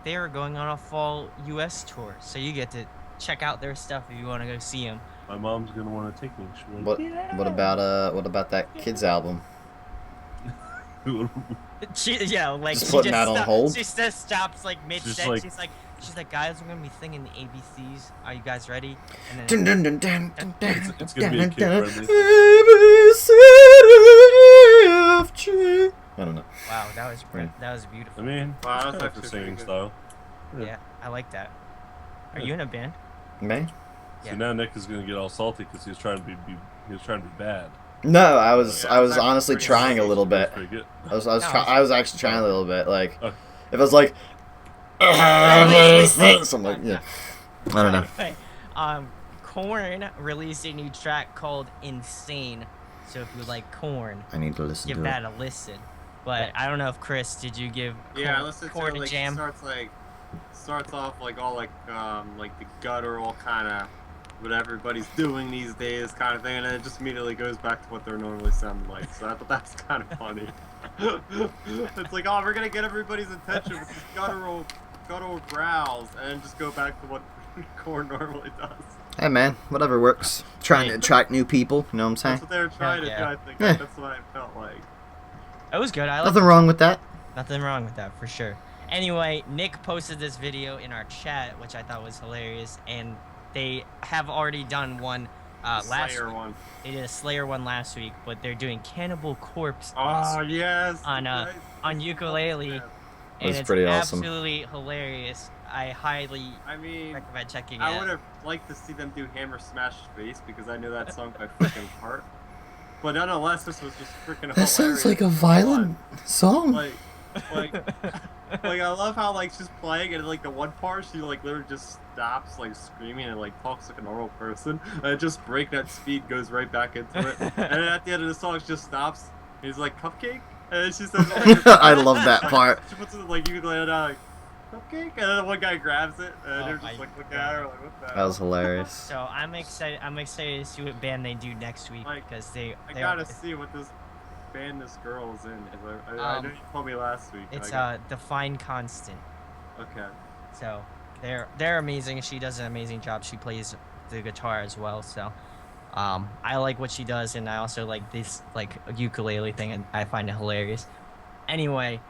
they are going on a fall U.S. tour, so you get to check out their stuff if you want to go see them. My mom's gonna want to take me. She'll be like, What about that Kids album? She, yeah, like Just she putting just that on hold? She just stops like mid Just set. like- She's like, guys, we're gonna be singing the ABCs. Are you guys ready? And Dun, then dun, dun, dun, dun, It's gonna be a dun, dun. kid-friendly. ABC of G. I don't know. wow, that was Yeah. that was beautiful. I mean, Wow, it's that's kind of for actually singing pretty good. style. Yeah, I like that. Are Yeah. you in a band? Man? Yeah. So now Nick is gonna get all salty because he was trying to be bad. No, I was Yeah, that's honestly pretty trying a good. little That's bit. pretty good. I was actually trying a little bit. Like, Okay. if I was like, so I'm like, yeah. I don't know. Anyway, Korn released a new track called "Insane." So if you like Korn, I need to listen give to that it. a listen. But I don't know if Chris, did you give Yeah, Korn, listen to Korn it, a like, jam? starts off like all like the guttural kind of what everybody's doing these days kind of thing, and then it just immediately goes back to what they're normally sounding like. So I thought that's kind of funny. It's like, oh, we're gonna get everybody's attention with these guttural growls, and then just go back to what Korn normally does. Hey man, whatever works. Trying to attract new people. You know what I'm That's saying? what they were trying to do. Yeah. I think Yeah. that's what I felt like. It was good. I like Nothing wrong with that. Nothing wrong with that for sure. Anyway, Nick posted this video in our chat, which I thought was hilarious, and they have already done one last Slayer week. one. They did a Slayer one last week, but they're doing Cannibal Corpse Oh yes. on right. on ukulele, Yeah. and That's it's pretty awesome. absolutely hilarious. I highly I mean, recommend checking it I would out. have liked to see them do Hammer Smash Face because I knew that song by freaking heart. But nonetheless, this was just freaking hilarious. That sounds like a violent song. Like, I love how like she's playing and like the one part she like literally just stops like screaming and like talks like a normal person and it just breakneck speed goes right back into it. And then at the end of the song, she just stops. He's like cupcake, and then she says, I love that part. She puts it like you can lay it down like cupcake, and then one guy grabs it, and Oh they're my just like looking at her like what the That hell? was hilarious. So I'm excited. I'm excited to see what band they do next week Like, because they I they gotta are, see what this band this girl is in. 'Cause I know you told me last week. and it's I got- Define Constant. okay. So they're amazing. She does an amazing job. She plays the guitar as well. So I like what she does, and I also like this like ukulele thing, and I find it hilarious. Anyway,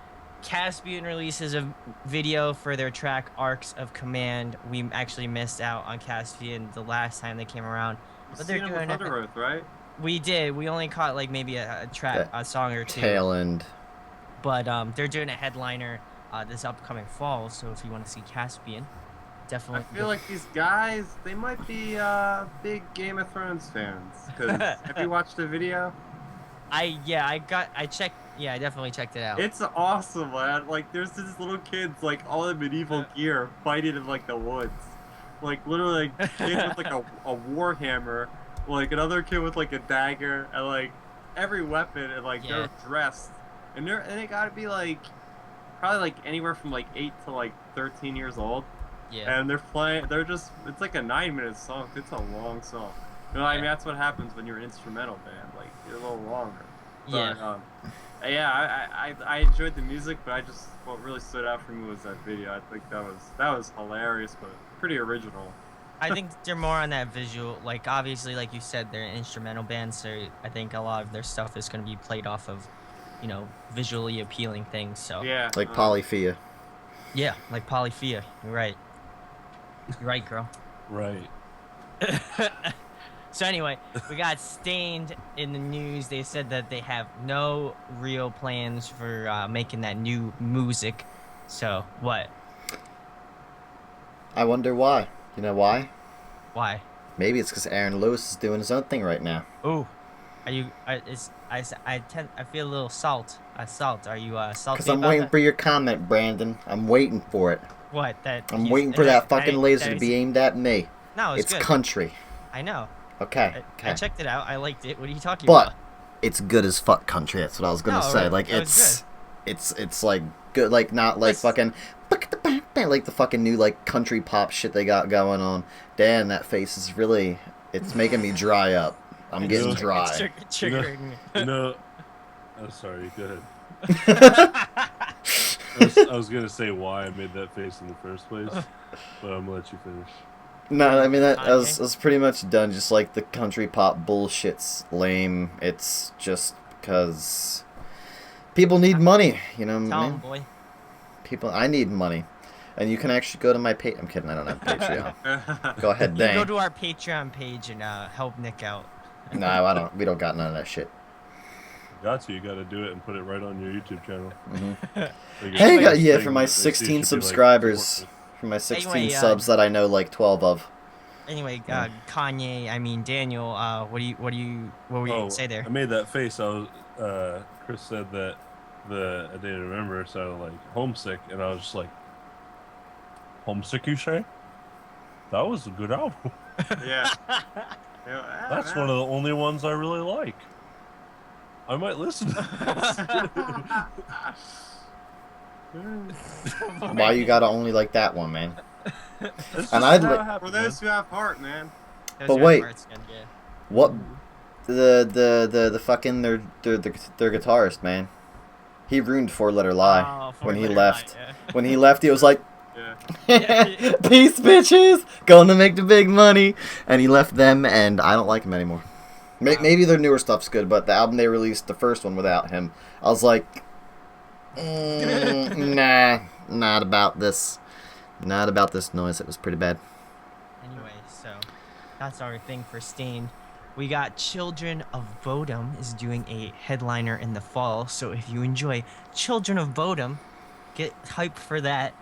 Caspian releases a video for their track Arcs of Command. We actually missed out on Caspian the last time they came around, You've but they're seen him with doing it. Thunder Oath, right? We did. We only caught like maybe a track, a song or two. Tail end. But they're doing a headliner this upcoming fall. So if you want to see Caspian, I definitely. feel like these guys, they might be big Game of Thrones fans. Cause have you watched the video? I checked. Yeah, I definitely checked it out. It's awesome, man. Like, there's these little kids, like, all in medieval gear, fighting in, like, the woods. Like, literally, like, kids with, like, a war hammer, like, another kid with, like, a dagger, and, like, every weapon, and, like, they're dressed. And they gotta be, like, probably, like, anywhere from, like, 8 to, like, 13 years old. Yeah. And they're just, it's like a 9-minute song. It's a long song. You know, I mean, that's what happens when you're an instrumental band. Like, you're a little longer. But, yeah, I enjoyed the music, but what really stood out for me was that video. I think that was hilarious, but pretty original. I think they're more on that visual. Like, obviously, like you said, they're an instrumental band, so I think a lot of their stuff is going to be played off of, visually appealing things. So Yeah. Like Polyphia. yeah, like Polyphia. You're right. You're right, girl. Right. So anyway, we got Stained in the news. They said that they have no real plans for making that new music. So what? I wonder why. You know why? Why? Maybe it's because Aaron Lewis is doing his own thing right now. Ooh, are you? I feel a little salt. Salt. Are you salty? Because I'm about waiting that? for your comment, Brandon. I'm waiting for it. What? That I'm he's- waiting for that fucking that- laser that to be he's- aimed at me. No, It's good. country. I know. Okay. I checked it out. I liked it. What are you talking But about? it's good as fuck country. That's what I was gonna No, say. Like it was it's like good. Like not like It's- fucking like the fucking new like country pop shit they got going on. Dan, that face is really. It's making me dry up. I'm It's getting tr- dry. It's triggering me. Oh, sorry. Go ahead. I was gonna say why I made that face in the first place, but I'm gonna let you finish. No, I mean that Okay. was pretty much done. Just like the country pop bullshit's lame. It's just because people need money. You know what Tell I him, mean? boy. People, I need money, and you can actually go to my page. I'm kidding. I don't have Patreon. Go ahead, You go dang. to our Patreon page and help Nick out. No, I don't. We don't got none of that shit. Got to. You got to do it and put it right on your YouTube channel. Like Hey, your first yeah, thing for my that they see 16 should be, like, subscribers, supportive. for my 16 Anyway, subs that I know like 12 of. Anyway, Kanye, I mean Daniel. What were you gonna say there? I made that face. Chris said that the A Day to Remember sounded like Homesick, and I was just like, Homesick, you say? That was a good album. Yeah. That's one of the only ones I really like. I might listen to this. Why you gotta only like that one, man? That's And just I'd how like- it happens, For those who have heart, man. Those But are wait. parts good, yeah. What? The fucking their guitarist, man. He ruined Four Letter Lie Oh, when he Four-Letter left. Lie, When he left, he was like, Yeah. "Peace, bitches, going to make the big money," and he left them, and I don't like him anymore. Wow. Maybe their newer stuff's good, but the album they released, the first one without him, I was like, nah, not about this noise. It was pretty bad. Anyway, so that's our thing for Stain. We got Children of Bodom is doing a headliner in the fall. So if you enjoy Children of Bodom, get hyped for that.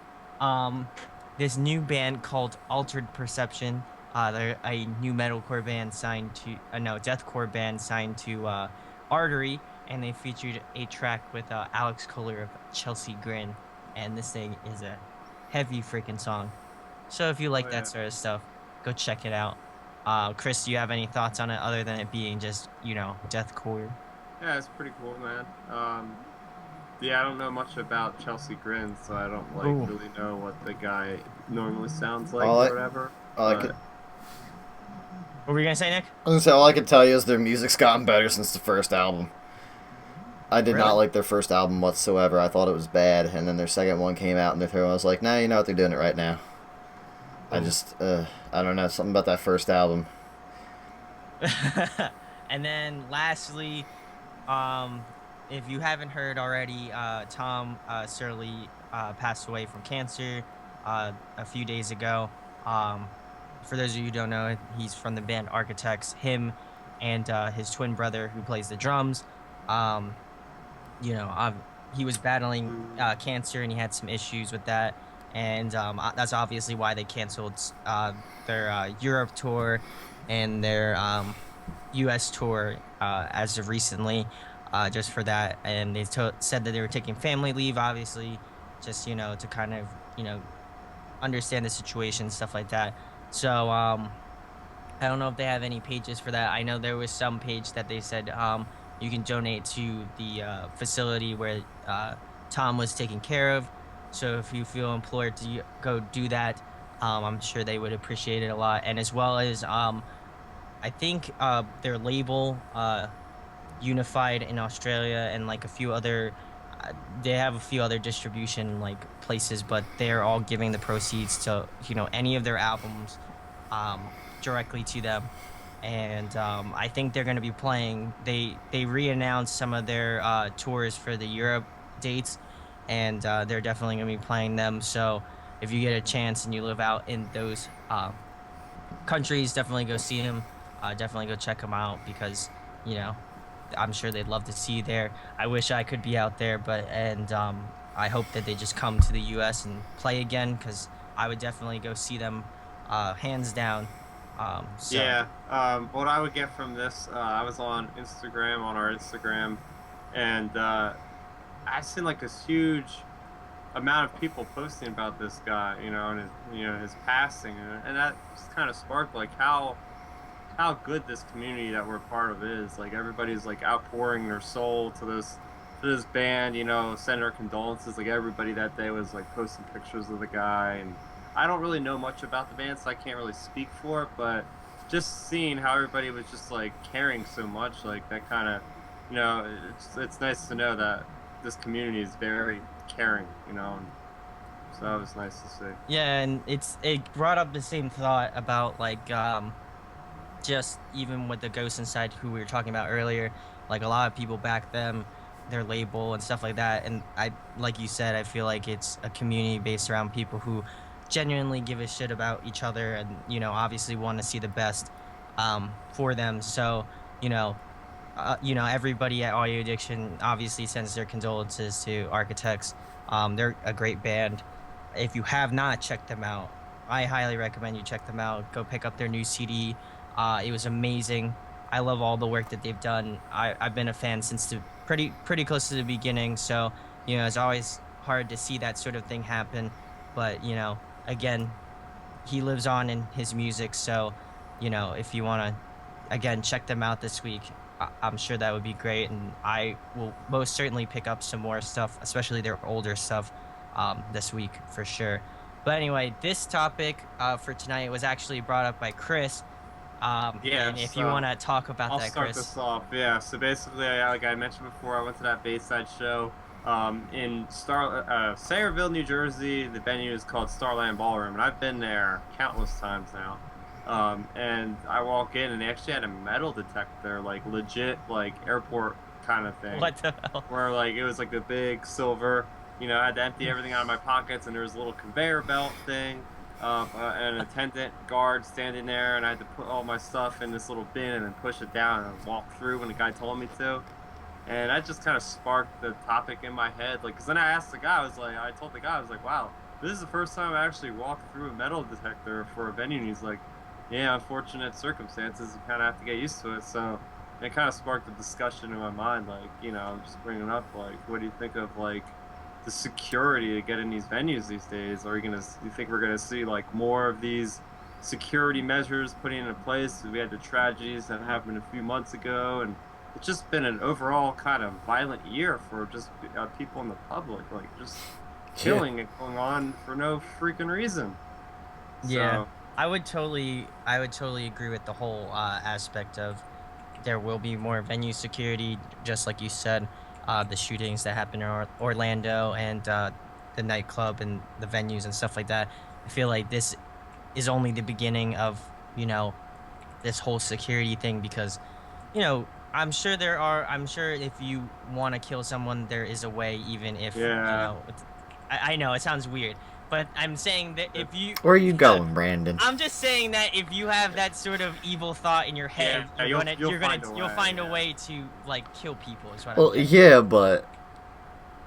This new band called Altered Perception. They're a new metalcore band signed to deathcore band signed to Artery, and they featured a track with Alex Kohler of Chelsea Grin, and this thing is a heavy freaking song. So if you like Oh, that yeah. sort of stuff, go check it out. Chris, do you have any thoughts on it other than it being just deathcore? Yeah, it's pretty cool, man. Yeah, I don't know much about Chelsea Grin, so I don't Ooh. really know what the guy normally sounds like All or I- whatever. all I but- could- What were you gonna say, Nick? I was gonna say, all I can tell you is their music's gotten better since the first album. I did not Really? like their first album whatsoever. I thought it was bad, and then their second one came out, and their third one was like, "Nah, you know what? They're doing it right now." I just, I don't know, something about that first album. And then lastly, um, if you haven't heard already, Tom Surly passed away from cancer a few days ago. Um, for those of you who don't know, he's from the band Architects. Him and his twin brother, who plays the drums. Um, you know, he was battling cancer and he had some issues with that, and that's obviously why they canceled their Europe tour and their U.S. tour as of recently, just for that. And they said that they were taking family leave, obviously, just to kind of understand the situation, stuff like that. So I don't know if they have any pages for that. I know there was some page that they said you can donate to the facility where Tom was taken care of. So if you feel implored to go do that, I'm sure they would appreciate it a lot. And as well as I think their label, Unified in Australia, and like a few other, they have a few other distribution like places, but they're all giving the proceeds to any of their albums directly to them. And I think they're going to be playing. They re-announced some of their tours for the Europe dates, and they're definitely going to be playing them. So if you get a chance and you live out in those countries, definitely go see them. Definitely go check them out because you know I'm sure they'd love to see you there. I wish I could be out there, but and I hope that they just come to the U.S. and play again because I would definitely go see them, hands down. So Yeah. What I would get from this, I was on Instagram, on our Instagram, and I seen like this huge amount of people posting about this guy, and his passing, and that just kind of sparked like how good this community that we're part of is. Like everybody's like outpouring their soul to this band, sending our condolences. Like everybody that day was like posting pictures of the guy, and I don't really know much about the band, so I can't really speak for it, but just seeing how everybody was just like caring so much, like that kind of, it's nice to know that this community is very caring, and so that was nice to see. yeah, and it brought up the same thought about like just even with the Ghost Inside who we were talking about earlier, like a lot of people back them, their label and stuff like that. And I, like you said, I feel like it's a community based around people who genuinely give a shit about each other and, obviously want to see the best for them. So, you know, everybody at Audio Addiction obviously sends their condolences to Architects. They're a great band. If you have not checked them out, I highly recommend you check them out. Go pick up their new CD. It was amazing. I love all the work that they've done. I've been a fan since the pretty close to the beginning. So it's always hard to see that sort of thing happen. But again, he lives on in his music. So if you want to again check them out this week, I'm sure that would be great, and I will most certainly pick up some more stuff, especially their older stuff, this week for sure. But anyway, this topic for tonight was actually brought up by Chris, Yeah, and if you so want to talk about I'll that, start Chris. this off. Yeah, so basically, like I mentioned before, I went to that Bayside show in Sayreville, New Jersey. The venue is called Starland Ballroom, and I've been there countless times now. And I walk in, and they actually had a metal detector, like legit, like airport kind of thing, What the hell? where like it was like the big silver. I had to empty everything out of my pockets, and there was a little conveyor belt thing, an attendant guard standing there, and I had to put all my stuff in this little bin and then push it down and walk through when the guy told me to. And that just kind of sparked the topic in my head. Like, because then I asked the guy, I told the guy, I was like, wow, this is the first time I actually walked through a metal detector for a venue. And he's like, yeah, unfortunate circumstances. You kind of have to get used to it. So it kind of sparked a discussion in my mind. Like, just bringing up, like, what do you think of, like, the security to get in these venues these days? Are you think we're gonna see like more of these security measures putting into place? We had the tragedies that happened a few months ago, and it's just been an overall kind of violent year for just people in the public, like just killing and going on for no freaking reason. Yeah, So I would totally agree with the whole aspect of there will be more venue security, just like you said. The shootings that happened in Orlando and the nightclub and the venues and stuff like that. I feel like this is only the beginning of, you know, this whole security thing because, you know, I'm sure if you want to kill someone, there is a way, even if, you Yeah. know, I know it sounds weird, but I'm saying that if you, Where are you going, Brandon? I'm just saying that if you have that sort of evil thought in your head, Yeah, you'll find a yeah. way to like kill people. Is what Well, I'm getting. yeah, but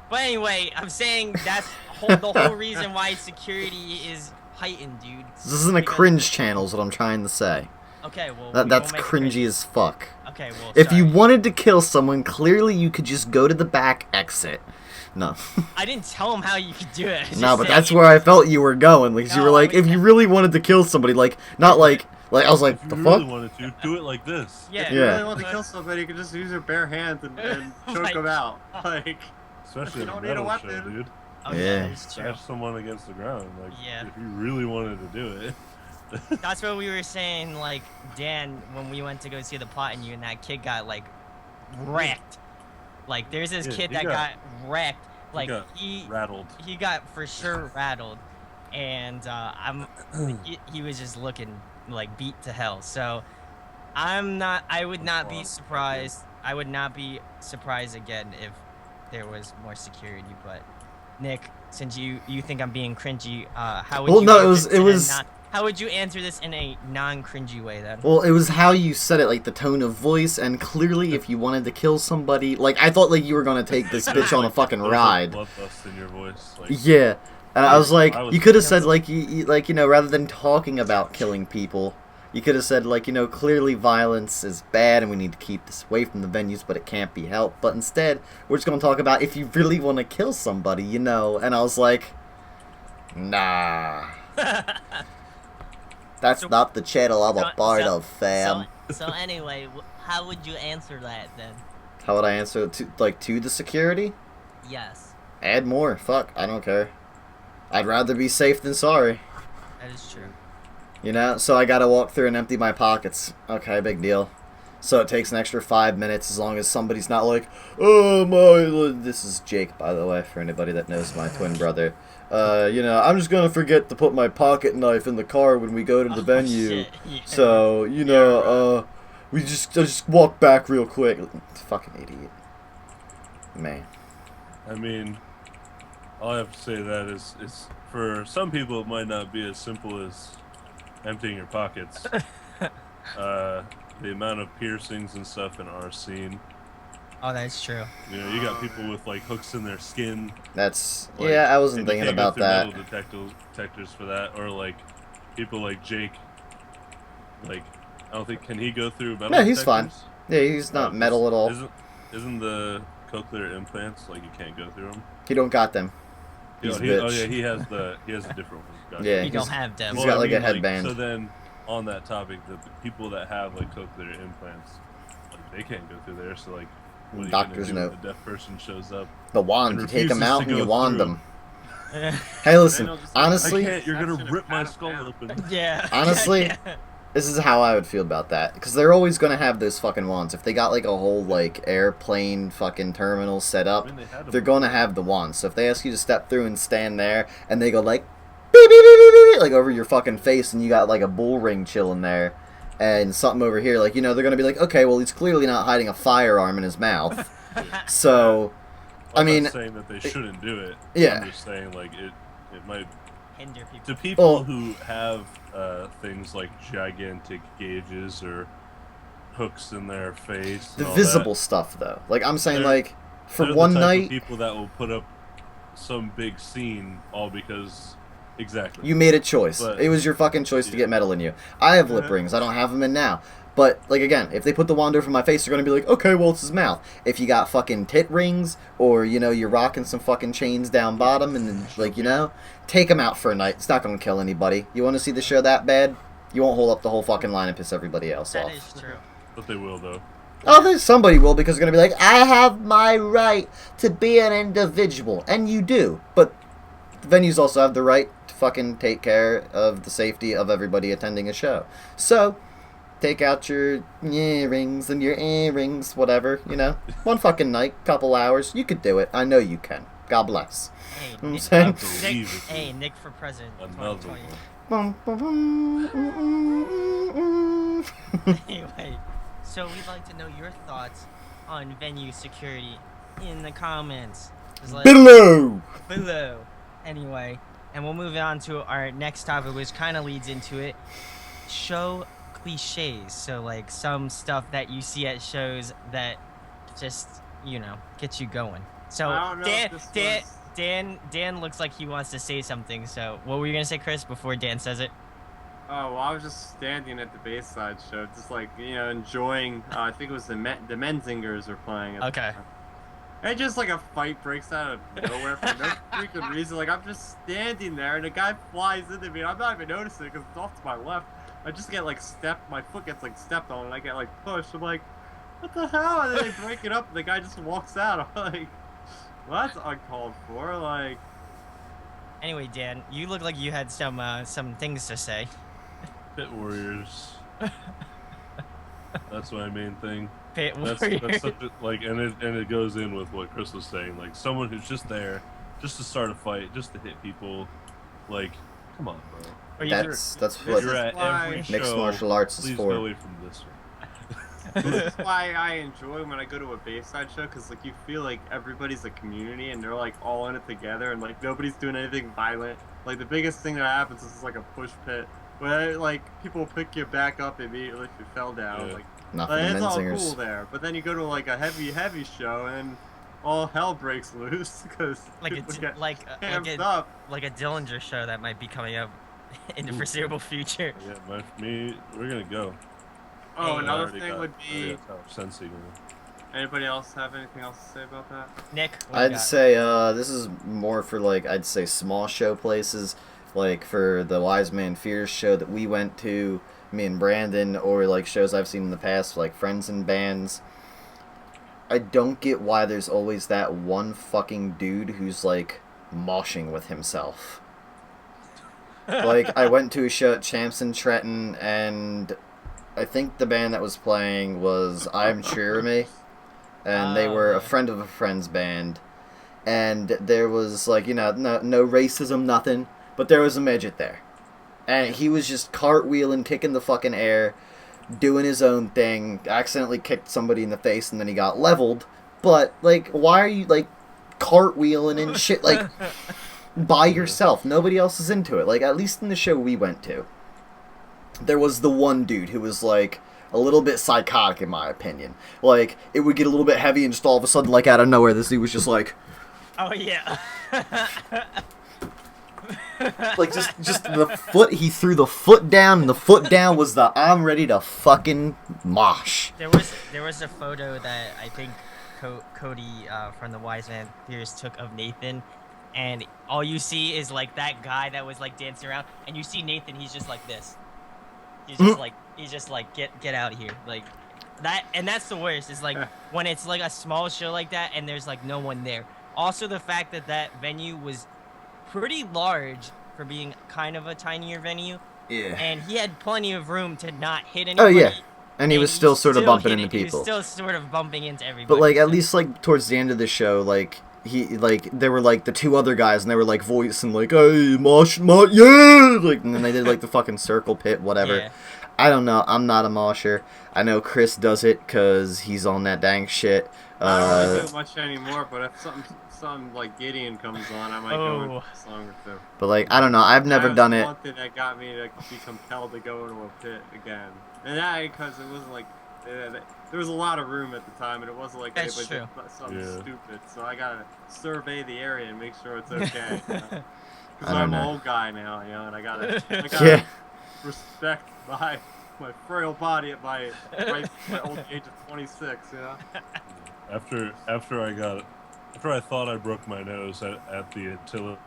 But anyway, I'm saying the whole reason why security is heightened, dude. this isn't a Because- cringe channel, is what I'm trying to say. Okay, well, That's we'll make it cringy as fuck. Okay, well, If you sorry. wanted to kill someone, clearly you could just go to the back exit. No. I didn't tell him how you could do it. I was No, just but saying- that's where I felt you were going. Because you No, were like, I was- if you really wanted to kill somebody, like, not like I was like, If you the really fuck? wanted to, do it like this. Yeah. If you Yeah. really want to kill somebody, you can just use your bare hands and choke Like- them out. Like, Especially You in a don't need a metal show, weapon. dude. Oh, Yeah. that's true. Smash someone against the ground. Like, Yeah. if you really wanted to do it. That's what we were saying, like, Dan, when we went to go see the plot and you and that kid got, like, wrecked. Like, there's this Yeah, kid he that got got- wrecked. Like, got he rattled. got for sure rattled. And, he was just looking, like, beat to hell. So, I would not be surprised. I would not be surprised again if there was more security, but Nick, since you think I'm being cringy, how would Well, you no, answer it this in a was- how would you answer this in a non-cringy way then? Well, it was how you said it, like the tone of voice, and clearly, if you wanted to kill somebody, like I thought, like you were gonna take this bitch on a fucking There was ride. bloodlust in your voice. Like, Yeah, and I was like, I was- you could have said like you know, rather than talking about killing people, you could have said like, you know, clearly violence is bad and we need to keep this away from the venues, but it can't be helped. But instead, we're just gonna talk about if you really want to kill somebody, you know. And I was like, nah. That's So- not the channel I'm a so- part so- of, fam. So anyway, how would you answer that then? How would I answer to the security? Yes, Add more. Fuck, I don't care. I'd rather be safe than sorry. that is true. You know, so I gotta walk through and empty my pockets. Okay, big deal. So it takes an extra 5 minutes as long as somebody's not like, oh my. This is Jake, by the way, for anybody that knows my twin brother. You know, I'm just gonna forget to put my pocket knife in the car when we go to the Oh, venue. shit, yeah. So, you know, I just walk back real quick. Fucking idiot. Man. I mean, all I have to say to that is for some people it might not be as simple as emptying your pockets. The amount of piercings and stuff in our scene. Oh, that's true. You know, you got people with like hooks in their skin. That's, Like, yeah, I wasn't and you thinking can't go about through that. metal detectors for that, or like people like Jake. Like, I don't think can he go through metal? No, he's fine. detectors? Yeah, he's not Oh, metal at all. Isn't the cochlear implants like you can't go through them? He don't got them. He's a bitch. Oh yeah, he has a different one. Gotcha. Yeah, You he's- don't have them. he's got, like, a headband. so then, on that topic, the people that have like cochlear implants, like they can't go through there. So like, what are you Doctor's gonna do note. when a deaf person shows up? The wand, and you take them refuses out to and you go wand through. them. Hey, listen, Daniel just said, honestly, I can't. You're gonna Exception rip of my Adam skull Brown. open. Yeah. Honestly, yeah. this is how I would feel about that. Because they're always going to have those fucking wands. If they got, like, a whole, like, airplane fucking terminal set I up, mean, they had them they're going to have the wands. So if they ask you to step through and stand there, and they go, like, beep, beep, beep, beep, beep, beep, like, over your fucking face, and you got, like, a bull ring chilling there, and something over here, like, you know, they're going to be like, okay, well, he's clearly not hiding a firearm in his mouth. So, I I'm mean, not saying that they shouldn't do it. yeah. I'm just saying like it might Hinder people. to people Well- who have things like gigantic gauges or hooks in their face. the and all visible stuff, though. Like, I'm saying, They're- like, that, for they're one the type of night, people that will put up some big scene all because exactly. you made a choice. But- It was your fucking choice to Yeah. get metal in you. I have lip Yeah. rings. I don't have them in now. But, like, again, if they put the wand over my face, they're going to be like, okay, well, it's his mouth. If you got fucking tit rings, or, you know, you're rocking some fucking chains down bottom, and then, like, you know, take them out for a night. It's not going to kill anybody. You want to see the show that bad? You won't hold up the whole fucking line and piss everybody else That off. is true. But they will though. Oh, there's somebody will, because they're going to be like, I have my right to be an individual. And you do. But the venues also have the right to fucking take care of the safety of everybody attending a show. So, take out your earrings and your earrings, whatever, you know. One fucking night, couple hours, you could do it. I know you can. God bless. Hey, You know what I'm Nick, saying? I believe it. hey, Nick for president. Another 2020. one. Anyway, so we'd like to know your thoughts on venue security in the comments. Just let Below! below. Anyway, and we'll move on to our next topic, which kind of leads into it. Show cliches. So like some stuff that you see at shows that just get you going. So I don't know if this was. Dan looks like he wants to say something. So what were you gonna say, Chris, before Dan says it? Oh, well, I was just standing at the Bayside show, just like, enjoying. I think it was the Menzingers were playing. At Okay. the time. And just like a fight breaks out of nowhere for no freaking reason. Like, I'm just standing there, and a guy flies into me, and I'm not even noticing it because it's off to my left. I just get like stepped, my foot gets like stepped on, and I get like pushed. I'm like, what the hell? And then they break it up, and the guy just walks out. I'm like, well, that's uncalled for. Like, Anyway, Dan, you look like you had some things to say. Pit Warriors. That's my main thing. Pit That's Warriors. such a, like, and it goes in with what Chris was saying. Like, someone who's just there, just to start a fight, just to hit people. Like, come on, bro. Or you- That's This what is You're at why- every mixed show. martial arts is Please for. go away from this one. this is why I enjoy when I go to a Bayside show, because like you feel like everybody's a community and they're like all in it together, and like nobody's doing anything violent. Like the biggest thing that happens is like a push pit where like people pick you back up immediately if you fell down. Yeah. Like Not for the it's all cool Menzingers. there, but then you go to like a heavy show and all hell breaks loose because like people get like amped up. a Dillinger show that might be coming up in the Ooh. foreseeable future. Yeah, we're gonna go. Oh, Hey. another Already thing got- would already be. got Tower Sensei going. Anybody else have anything else to say about that? Nick, what do you I'd got? say this is more for like I'd say small show places, like for the Wise Man Fears show that we went to, me and Brandon, or like shows I've seen in the past, like Friends and Bands. I don't get why there's always that one fucking dude who's like moshing with himself. Like I went to a show at Champs in Trenton, and I think the band that was playing was I'm Cheer Me, and they Oh, were yeah. a friend of a friend's band, and there was like no racism, nothing, but there was a midget there, and he was just cartwheeling, kicking the fucking air, doing his own thing. Accidentally kicked somebody in the face, and then he got leveled. But like, why are you like cartwheeling and shit like by yourself? Nobody else is into it. Like at least in the show we went to, there was the one dude who was like a little bit psychotic in my opinion. Like it would get a little bit heavy and just all of a sudden like out of nowhere this dude was just like Oh yeah. like just the foot, he threw the foot down, and the foot down was the I'm ready to fucking mosh. There was a photo that I think Cody from the Wise Man Theories took of Nathan, and all you see is like that guy that was like dancing around, and you see Nathan, he's just like this. He's just like get out of here, like that. And that's the worst is like when it's like a small show like that and there's like no one there. Also the fact that that venue was pretty large for being kind of a tinier venue, Yeah. and he had plenty of room to not hit Oh anybody. yeah. And he was still sort of bumping hitting- into He people. was still sort of bumping into everybody. But like at so- least like towards the end of the show, like there were like the two other guys, and they were like voicing like, "Hey, mosh, yeah!" Like, and then they did like the fucking circle pit, whatever. Yeah. I don't know. I'm not a mosher. I know Chris does it because he's on that dang shit. I don't really do it much anymore, but if something like Gideon comes on, I might go into a song or two. But like I don't know. I've never That was done the it. One thing that got me to be compelled to go into a pit again, and that because it wasn't like there was a lot of room at the time, and it wasn't like That's anybody true. did something Yeah. stupid. So I gotta survey the area and make sure it's okay. Because I don't I'm an know. old guy now, and I gotta Yeah. respect my frail body at my old age of 26. After I thought I broke my nose at the Attila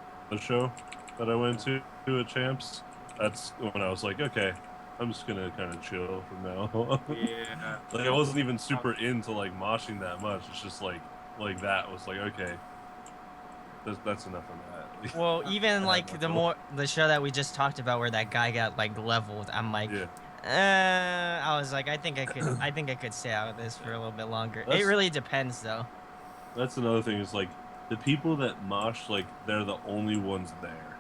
show that I went to at Champs, that's when I was like, okay, I'm just gonna kind of chill from now on. Yeah. Like I wasn't even super into like moshing that much. It's just like that was like, okay, that's enough of that. Well, even I like had the my the show that we just talked about where that guy got like leveled, I'm like, Yeah. I was like, I think I could stay out of this for a little bit longer. It That's- really depends though. That's another thing is like the people that mosh, like, they're the only ones there.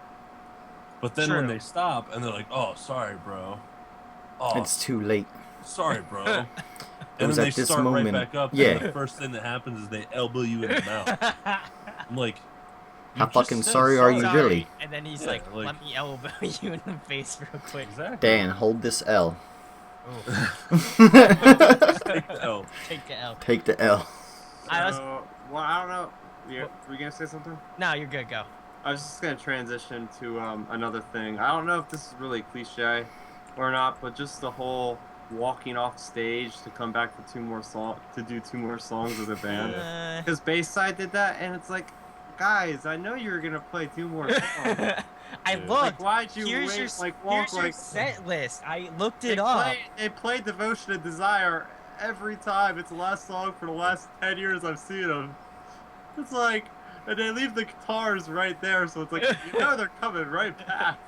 But then when True. they stop and they're like, "Oh, sorry, bro. Oh, It's too late. sorry, bro." It And was then they at this start right moment. back up, Yeah. and the first thing that happens is they elbow you in the mouth. I'm like, How you just fucking said sorry are you Sorry. really? And then he's Yeah, like, like- let me elbow you in the face real quick. Exactly. Dan, hold this L. Just take the L. Take the L. Take the L. I was- Well, I don't know. Were you gonna say something? No, you're good. Go. I was just gonna transition to another thing. I don't know if this is really cliche or not, but just the whole walking off stage to come back for do two more songs as a band. Uh, Because Bayside did that, and it's like, guys, I know you were gonna play two more songs. I Yeah. looked. Like, why'd you here's wait? your Walk here's your like set list. I looked it up. They play Devotion and Desire every time. It's the last song for the last 10 years I've seen them. It's like, and they leave the guitars right there, so it's like, you know they're coming right back.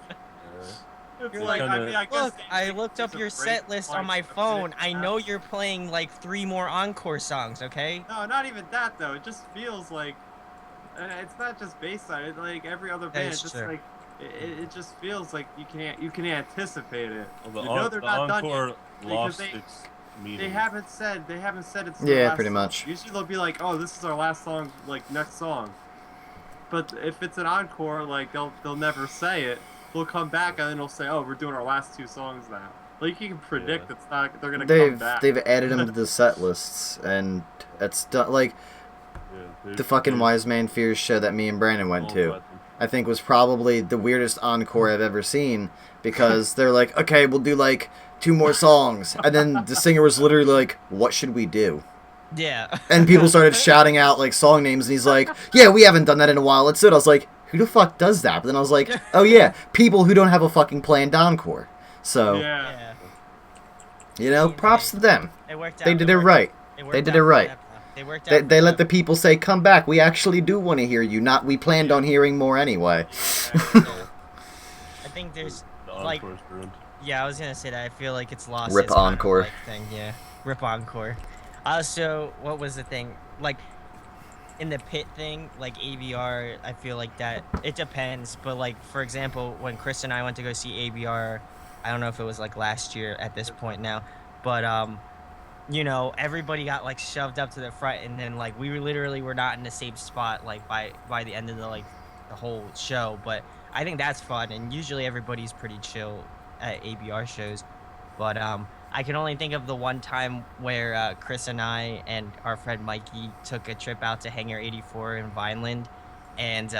It's You're like, I kinda- mean, I guess Look, they I take looked up a your break set list on my like, a minute phone. and a I half. know you're playing like 3 more encore songs. Okay. No, not even that though. It just feels like, it's not just Bayside. It's like every other band. is It's just true. like, it just feels like you can anticipate it. Well, You know they're the not done yet. encore lost they- its meaning. They haven't said it's their Yeah, last pretty song. much. Usually they'll be like, oh, this is our last song, like next song. But if it's an encore, like they'll never say it. They'll come back and then they'll say, oh, we're doing our last 2 songs now. Like you can predict Yeah. it's not they're gonna come back. They've added them to the set lists, and it's done. Like Yeah, the fucking Wise Man Fears show that me and Brandon went all to, about them. I think was probably the weirdest encore I've ever seen, because they're like, okay, we'll do like 2 more songs, and then the singer was literally like, what should we do? Yeah. And people started shouting out like song names, and he's like, yeah, we haven't done that in a while, let's do it. I was like, who the fuck does that? But then I was like, oh yeah, people who don't have a fucking planned encore. So, Yeah. Yeah. you know, props to them. It worked out. They did it right. They did it right. They worked They, out. they let the people say, come back, we actually do want to hear you, not we planned on hearing more anyway. I think there's The like- encore's ruined. Yeah, I was gonna say that. I feel like it's lost. Rip its kind of, encore. like, thing. Yeah, rip encore. Also, what was the thing? Like, in the pit thing, like ABR, I feel like that it depends. But like, for example, when Chris and I went to go see ABR, I don't know if it was like last year at this point now, but you know, everybody got like shoved up to the front, and then like we literally were not in the same spot like by the end of the whole show. But I think that's fun, and usually everybody's pretty chill at ABR shows. But I can only think of the one time where Chris and I and our friend Mikey took a trip out to Hangar 84 in Vineland, and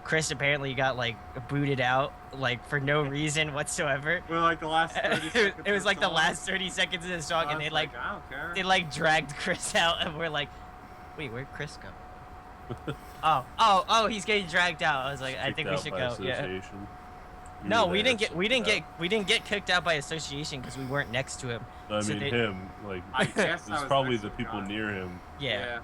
Chris apparently got like booted out like for no reason whatsoever. We're like the last 30 seconds. It was of like the song. last 30 seconds of the song, I and was they like I don't care. they like dragged Chris out, and we're like, wait, where'd Chris go? oh, he's getting dragged out. I was like, I think we Kicked should out by go. Yeah. association. You No, were we there, didn't get so we didn't yeah. get we didn't get kicked out by association because we weren't next to him. I so mean, they- him, like, I guess I it's was probably next the to people God. near him. Yeah.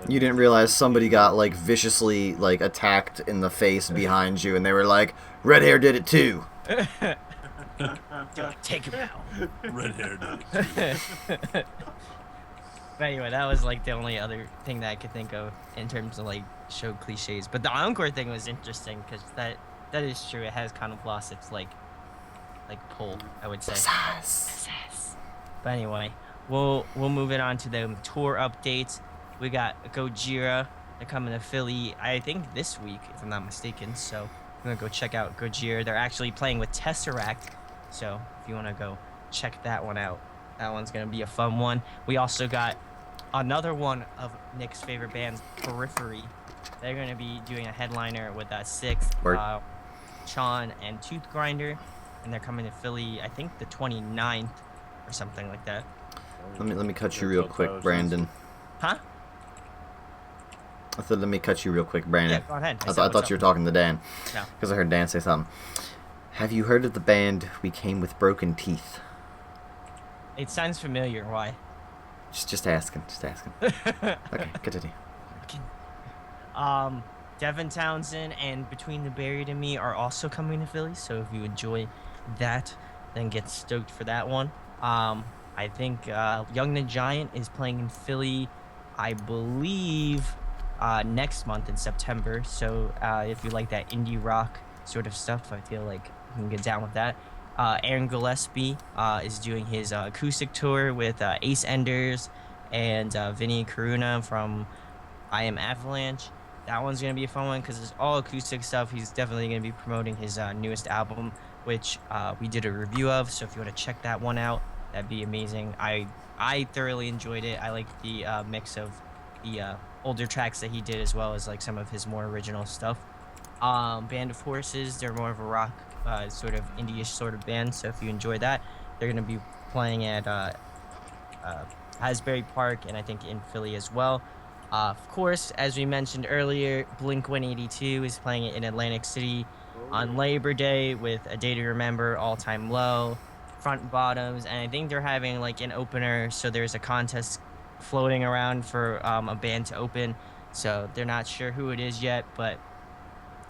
You didn't realize somebody got like viciously like attacked in the face behind you, and they were like, red hair did it too. Take him out. Red hair dude. But anyway, that was like the only other thing that I could think of in terms of like show cliches. But the encore thing was interesting because that is true. It has kind of lost its like pull, I would say. But anyway, we'll move it on to the tour updates. We got Gojira. They're coming to Philly, I think this week, if I'm not mistaken. So I'm gonna go check out Gojira. They're actually playing with Tesseract. So if you wanna go check that one out, that one's gonna be a fun one. We also got another one of Nick's favorite bands, Periphery. They're gonna be doing a headliner with Sixth, Word. Sean, and Tooth Grinder, and they're coming to Philly, I think the 29th or something like that. Let me cut you real quick, Brandon. Huh? I thought let me cut you real quick, Brandon. Yeah, go ahead. I thought you were talking to Dan. No. Because I heard Dan say something. Have you heard of the band We Came With Broken Teeth? It sounds familiar. Why? Just asking. Okay, continue. Devin Townsend and Between the Buried and Me are also coming to Philly, so if you enjoy that, then get stoked for that one. I think Young the Giant is playing in Philly, I believe, next month in September. So if you like that indie rock sort of stuff, I feel like you can get down with that. Aaron Gillespie is doing his acoustic tour with Ace Enders and Vinny Karuna from I Am Avalanche. That one's gonna be a fun one because it's all acoustic stuff. He's definitely gonna be promoting his newest album, which we did a review of. So if you want to check that one out, that'd be amazing. I thoroughly enjoyed it. I like the mix of the older tracks that he did as well as like some of his more original stuff. Band of Horses, they're more of a rock sort of indie-ish sort of band. So if you enjoy that, they're gonna be playing at uh, Asbury Park, and I think in Philly as well. Of course, as we mentioned earlier, Blink 182 is playing it in Atlantic City on Oh, Labor Day with A Day to Remember, All Time Low, Front and Bottoms, and I think they're having like an opener. So there's a contest floating around for a band to open. So they're not sure who it is yet, but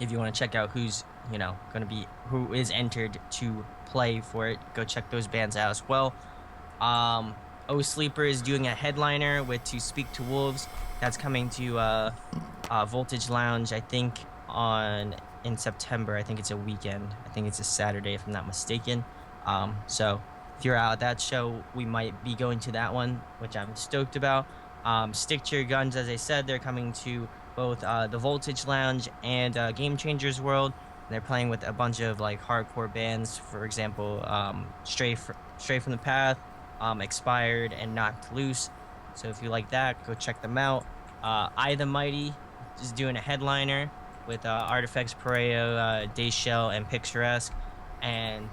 if you want to check out who's going to be who is entered to play for it, go check those bands out as well. O Sleeper is doing a headliner with To Speak to Wolves. That's coming to Voltage Lounge, I think on in September. I think it's a weekend. I think it's a Saturday if I'm not mistaken. So if you're out at that show, we might be going to that one, which I'm stoked about. Stick to Your Guns, as I said, they're coming to both the Voltage Lounge and Game Changers World. And they're playing with a bunch of like hardcore bands, for example, Stray from the Path, Expired, and Knocked Loose. So if you like that, go check them out. I the Mighty is doing a headliner with Artifacts Pareo, Dayshell, and Picturesque. And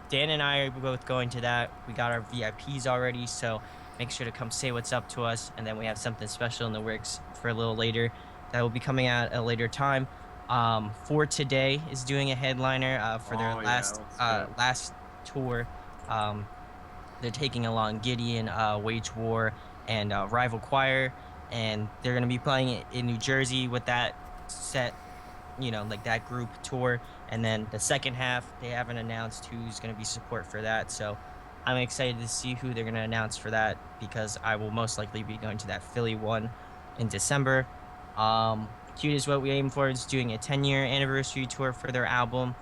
Dan and I are both going to that. We got our VIPs already, so make sure to come say what's up to us. And then we have something special in the works for a little later that will be coming out at a later time. For Today is doing a headliner for their oh yeah, that's good. last tour. Um, they're taking along Gideon, Wage War, and Rival Choir, and they're going to be playing it in New Jersey with that set, like that group tour. And then the second half, they haven't announced who's going to be support for that. So I'm excited to see who they're going to announce for that because I will most likely be going to that Philly one in December. Cute is What We Aim For is doing a 10-year anniversary tour for their album.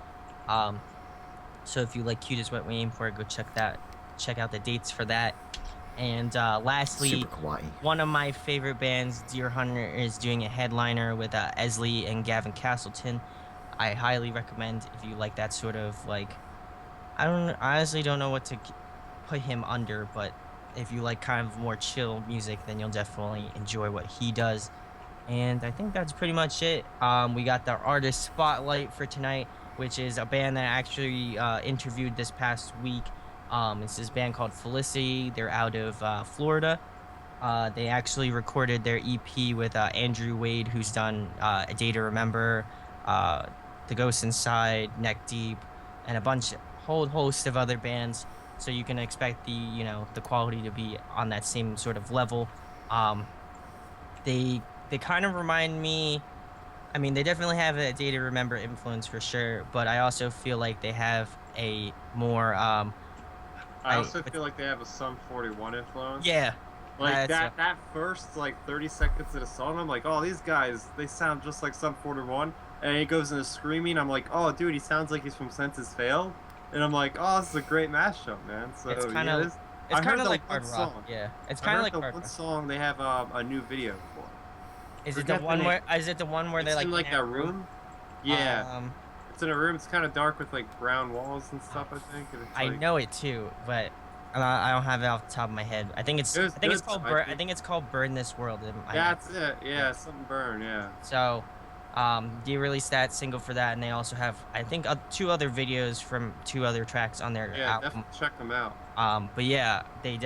Um, so if you like Cute is What We Aim For, go check out the dates for that. And lastly, Super kawaii. one of my favorite bands, Deer Hunter, is doing a headliner with Esley and Gavin Castleton. I highly recommend if you like that sort of like I honestly don't know what to put him under, but if you like kind of more chill music, then you'll definitely enjoy what he does. And I think that's pretty much it. We got the artist spotlight for tonight, which is a band that I actually interviewed this past week. It's this band called Felicity. They're out of Florida. They actually recorded their EP with Andrew Wade, who's done A Day to Remember, uh, The Ghost Inside, Neck Deep, and whole host of other bands. So you can expect the quality to be on that same sort of level. Um, they kind of remind me. I mean, they definitely have a Day to Remember influence for sure, but I also feel like they have a more I also feel like they have a Sum 41 influence. yeah, Like that's that first like 30 seconds of the song, I'm like, oh, these guys, they sound just like Sum 41. And he goes into screaming, I'm like, oh, dude, he sounds like he's from Senses Failed. And I'm like, oh, this is a great mashup, man. So it's kind yeah, of this, it's I kind heard of the like one hard rock. song. Yeah, it's I kind of heard like the hard one rock. song they have a new video for. Is it the Forget the one name. where is it the one where It's they're like in like that room. Yeah, Um, it's in a room. It's kind of dark with like brown walls and stuff. I think. And it's I like, know it too, but I don't have it off the top of my head. it was I think it's good. called I Burn. I think. think it's called Burn This World. Yeah, that's it. Yeah, something burn. Yeah. So, they released that single for that, and they also have I think two other videos from two other tracks on their Yeah, album. definitely check them out. But yeah, they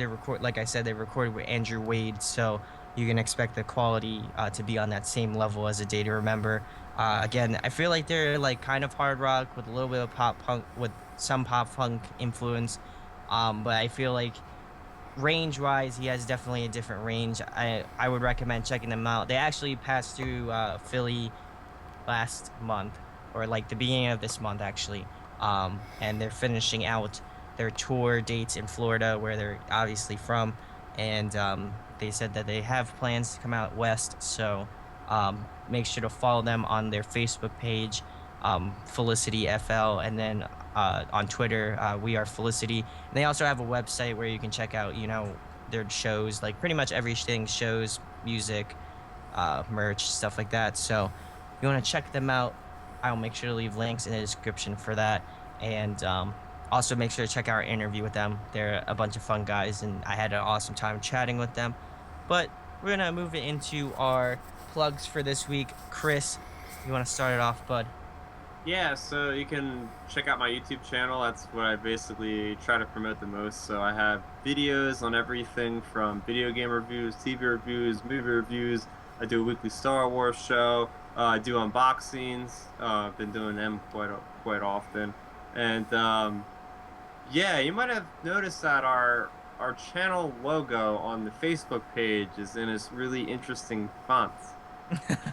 record like I said, they recorded with Andrew Wade, so you can expect the quality to be on that same level as A Day to Remember. Again, I feel like they're like kind of hard rock with a little bit of pop punk with some pop punk influence. But I feel like range wise, he has definitely a different range. I would recommend checking them out. They actually passed through Philly last month or like the beginning of this month actually. And they're finishing out their tour dates in Florida where they're obviously from, and they said that they have plans to come out west. So make sure to follow them on their Facebook page, Felicity FL, and then on Twitter, we are Felicity. And they also have a website where you can check out, their shows, like pretty much everything, shows, music, merch, stuff like that. So if you want to check them out, I'll make sure to leave links in the description for that. And also make sure to check out our interview with them. They're a bunch of fun guys, and I had an awesome time chatting with them. But we're going to move it into our plugs for this week. Chris, you want to start it off, bud? Yeah, so you can check out my YouTube channel. That's what I basically try to promote the most. So I have videos on everything from video game reviews, TV reviews, movie reviews. I do a weekly Star Wars show. I do unboxings. I've been doing them quite often. And yeah, you might have noticed that our channel logo on the Facebook page is in this really interesting font.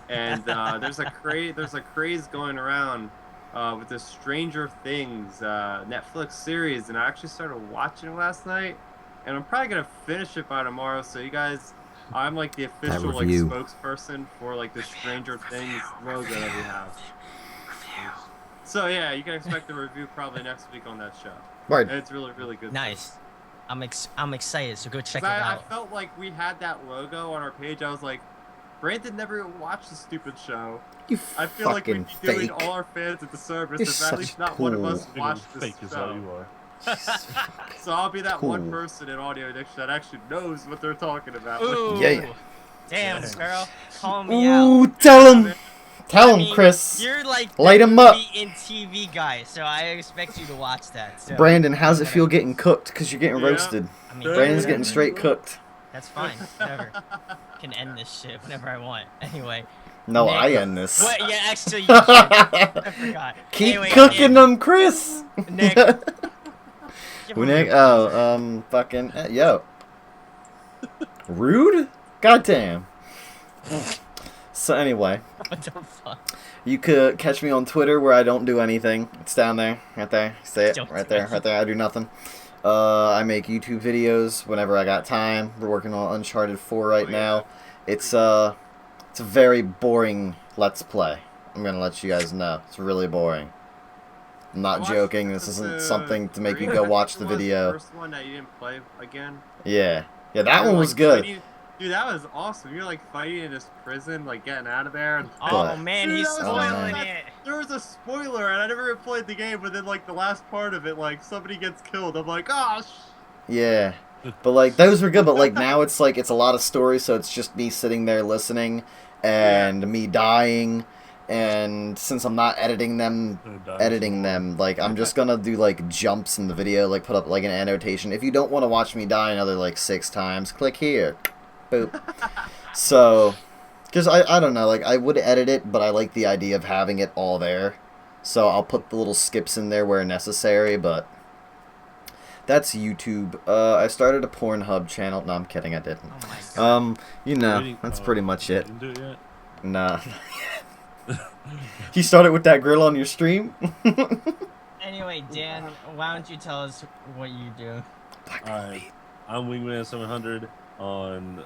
And there's a craze going around with this Stranger Things Netflix series, and I actually started watching it last night, and I'm probably gonna finish it by tomorrow. So you guys, I'm like the official like review. spokesperson for like the Stranger Things logo that we have. So yeah, you can expect a review probably next week on that show. Word. And it's really good. Nice. I'm excited, so go check it I out. felt like we had that logo on our page. I was like, Brandon never even watched the stupid show. You I feel like we'd fucking be doing fake. all our fans a disservice You're if such at least not one of us cool. watched this Fake is all show. you are. So I'll be that one Cool. person in audio addiction that actually knows what they're talking about. Ooh. Yeah. Damn, girl. Call me Ooh, out. tell him. I Tell him, mean, Chris. You're like Light the 'em up. movie and TV guy, so I expect you to watch that. So Brandon, how's it whatever. feel getting cooked? Because you're getting Yeah. roasted. I mean, Brandon's whatever. getting straight cooked. That's fine. Whatever. Can end this shit whenever I want. Anyway. No, Nick. I end this. What? Yeah, actually, you should. I forgot. Keep Anyway, cooking them, Chris. Nick. Give Who, him Nick? your Oh, fucking, yo. Rude? Goddamn. So anyway, What the fuck? you could catch me on Twitter where I don't do anything. It's down there, right there. Say it, Don't right do there, anything. right there. I do nothing. I make YouTube videos whenever I got time. We're working on Uncharted 4 right Oh, now. It's a very boring Let's Play. I'm gonna let you guys know. It's really boring. I'm not Watch joking. This isn't something to make you go watch the video. First one that you didn't play again. Yeah, that You one were, was like, good. fighting- Dude, that was awesome. You're like fighting in this prison, like getting out of there. And Oh What? man, Dude, he's that was spoiling like- it. There was a spoiler, and I never even played the game. But then, like the last part of it, like somebody gets killed. I'm like, oh. Yeah, but like those were good. But like now it's like it's a lot of story, so it's just me sitting there listening and me dying. And since I'm not editing them, like I'm just gonna do like jumps in the video, like put up like an annotation. If you don't want to watch me die another like 6 times, click here. Boop. So, because I don't know, like I would edit it, but I like the idea of having it all there. So I'll put the little skips in there where necessary, but that's YouTube. I started a Pornhub channel. No, I'm kidding, I didn't. Oh my god. You know, Waiting- that's oh, pretty much it. Didn't do it yet. Nah. You started with that grill on your stream? Anyway, Dan, why don't you tell us what you do? Alright, I'm Wingman700 on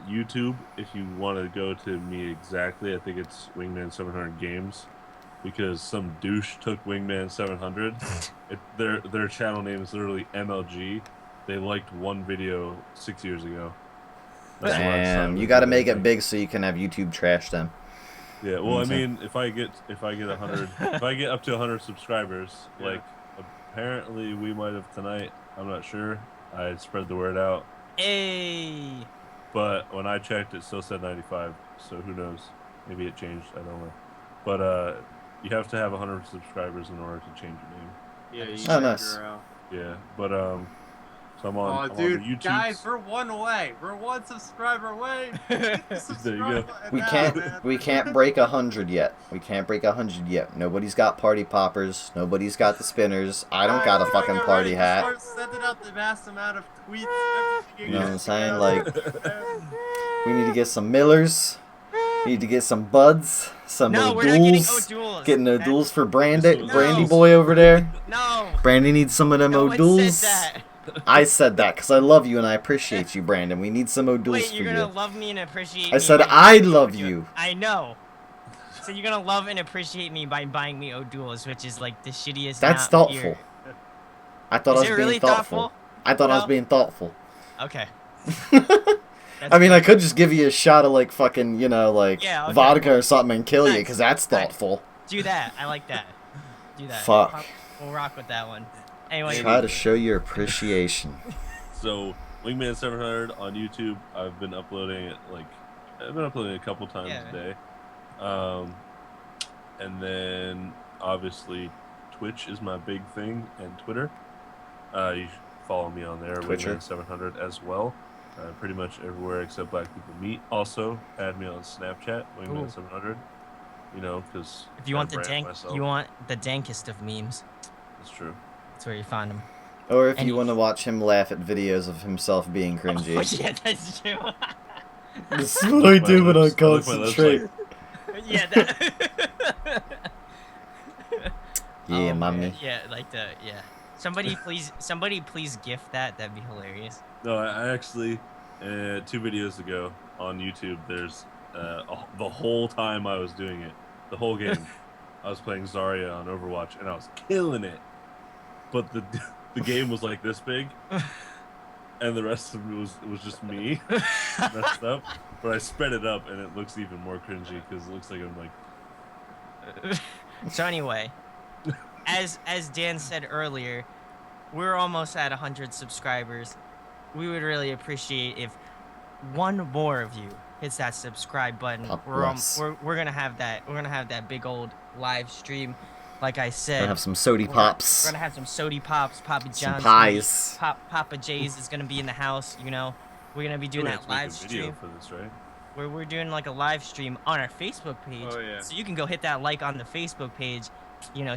YouTube. If you want to go to me exactly, I think it's Wingman700 Games, because some douche took Wingman700. Their channel name is literally MLG. They liked one video 6 years ago. That's the last time Damn, they you gotta did make it anything. big so you can have YouTube trash them. Yeah, well, I Okay. mean, if I get 100, if I get up to 100 subscribers, Yeah. like apparently we might have tonight. I'm not sure. I spread the word out, Hey. but when I checked, it still said 95. So who knows? Maybe it changed. I don't know. But you have to have 100 subscribers in order to change your name. Yeah, you Oh, check nice. her out. Yeah, but so I'm on. Oh, I'm on dude, the YouTube. guys, we're one away. We're one subscriber away. There you go. We can't break 100 yet. We can't break 100 yet. Nobody's got party poppers. Nobody's got the spinners. I don't got a fucking party hat. Start sending out the mass amount of tweets. You know what I'm saying? Like, we need to get some Millers. We need to get some Buds. Some No, we're not getting O'Douls. O'Douls. Getting O'Douls for Brandy No. Boy over there. No. Brandy needs some of them No one O'Douls. said that. I said that because I love you and I appreciate you, Brandon. We need some O'Douls Wait, for you're you. gonna love me and appreciate I me said by I buying me love O'Doul- you. I know. So you're gonna love and appreciate me by buying me O'Douls, which is like the shittiest. That's not thoughtful. beer. I thought Is I it was really being thoughtful. thoughtful? I thought I was No? being thoughtful. Okay. I mean, good. I could just give you a shot of like fucking, like Yeah, okay, vodka cool. or something and kill you, Nice, because that's nice. thoughtful. Do that. I like that. Do that. Fuck. We'll rock with that one. Anyway. Try to show your appreciation. So Wingman 700 on YouTube. I've been uploading it a couple times Yeah. a day. And then obviously Twitch is my big thing, and Twitter. You should follow me on there, Twitcher. Wingman 700 as well. Pretty much everywhere except Black People Meet. Also, add me on Snapchat, Wingman 700. Because If you want the dankest of memes, That's true. that's where you find them. Or if And you you- want to watch him laugh at videos of himself being cringy. Oh, yeah, that's true. This is what I do when I lips- I lick my lips concentrate. Yeah, that. Yeah, Oh, mommy. man. Yeah, like the Somebody please gift that. That'd be hilarious. No, I actually, 2 videos ago on YouTube, there's the whole time I was doing it, the whole game, I was playing Zarya on Overwatch, and I was killing it. But the game was like this big, and the rest of it was just me messed up. But I sped it up, and it looks even more cringy because it looks like I'm like. So anyway, as Dan said earlier, we're almost at 100 subscribers. We would really appreciate if one more of you hits that subscribe button. God We're bless. gonna have that. We're gonna have that big old live stream, like I said. Gonna have some sody We're pops. gonna have some sody pops, Papa John's. Some pies. Papa J's is gonna be in the house. We're gonna be doing We have that to make live a video stream. for this, right? Where we're doing like a live stream on our Facebook page. Oh, yeah. So you can go hit that like on the Facebook page.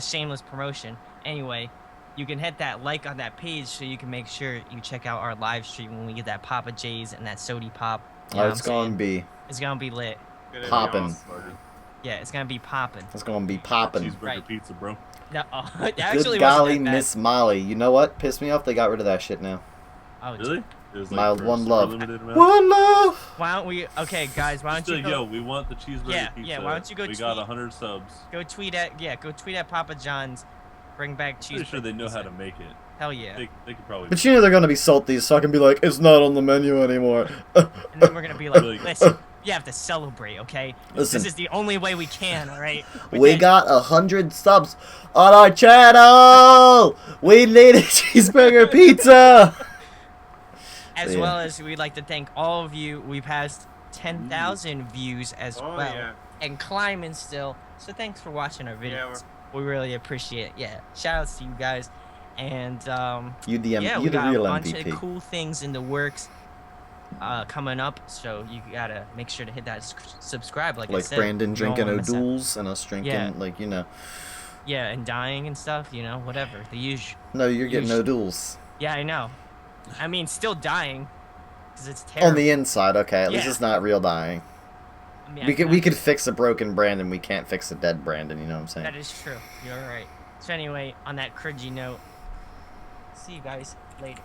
Shameless promotion. Anyway, you can hit that like on that page so you can make sure you check out our live stream when we get that Papa J's and that sody pop. You know Oh, what it's I'm saying? gonna be. It's gonna be lit. Gonna be Poppin'. awesome. Yeah, it's gonna be popping. It's gonna be popping. Cheeseburger Right. pizza, bro. No, it actually Good golly, wasn't that bad. Miss Molly. You know what? Pissed me off. They got rid of that shit now. Oh, Really? It was My for a one super love. limited amount? One love. Why don't we? Okay, guys, why don't Still, you go, yo, we want the cheeseburger Yeah, pizza. yeah, why don't you go We got tweet- 100 subs. go tweet at Papa John's. Bring back cheese. Pretty sure they know how to make it. Hell yeah. They could probably. But they're gonna be salty, so I can be like, it's not on the menu anymore. And then we're gonna be like, Like- listen, you have to celebrate, okay? Listen. This is the only way we can, all right? We can't- got 100 subs on our channel. We need a cheeseburger pizza. As Yeah. well as we'd like to thank all of you. We passed 10,000 views as Oh, well, yeah. and climbing still. So thanks for watching our Yeah, videos. We really appreciate it. Yeah, shout outs to you guys. And You the yeah, we you the got real a bunch MVP. of cool things in the works coming up. So you gotta make sure to hit that subscribe, like I Like said. Brandon You don't drinking wanna miss out. O'Douls and us drinking, Yeah. Yeah, and dying and stuff. Whatever the usual. No, you're getting Usually- O'Douls. Yeah, I know. I mean, still dying, because it's terrible. On the inside, okay. At least Yeah. it's not real dying. I mean, We could fix a broken Brandon. We can't fix a dead Brandon. You know what I'm saying? That is true. You're right. So anyway, on that cringy note, see you guys later.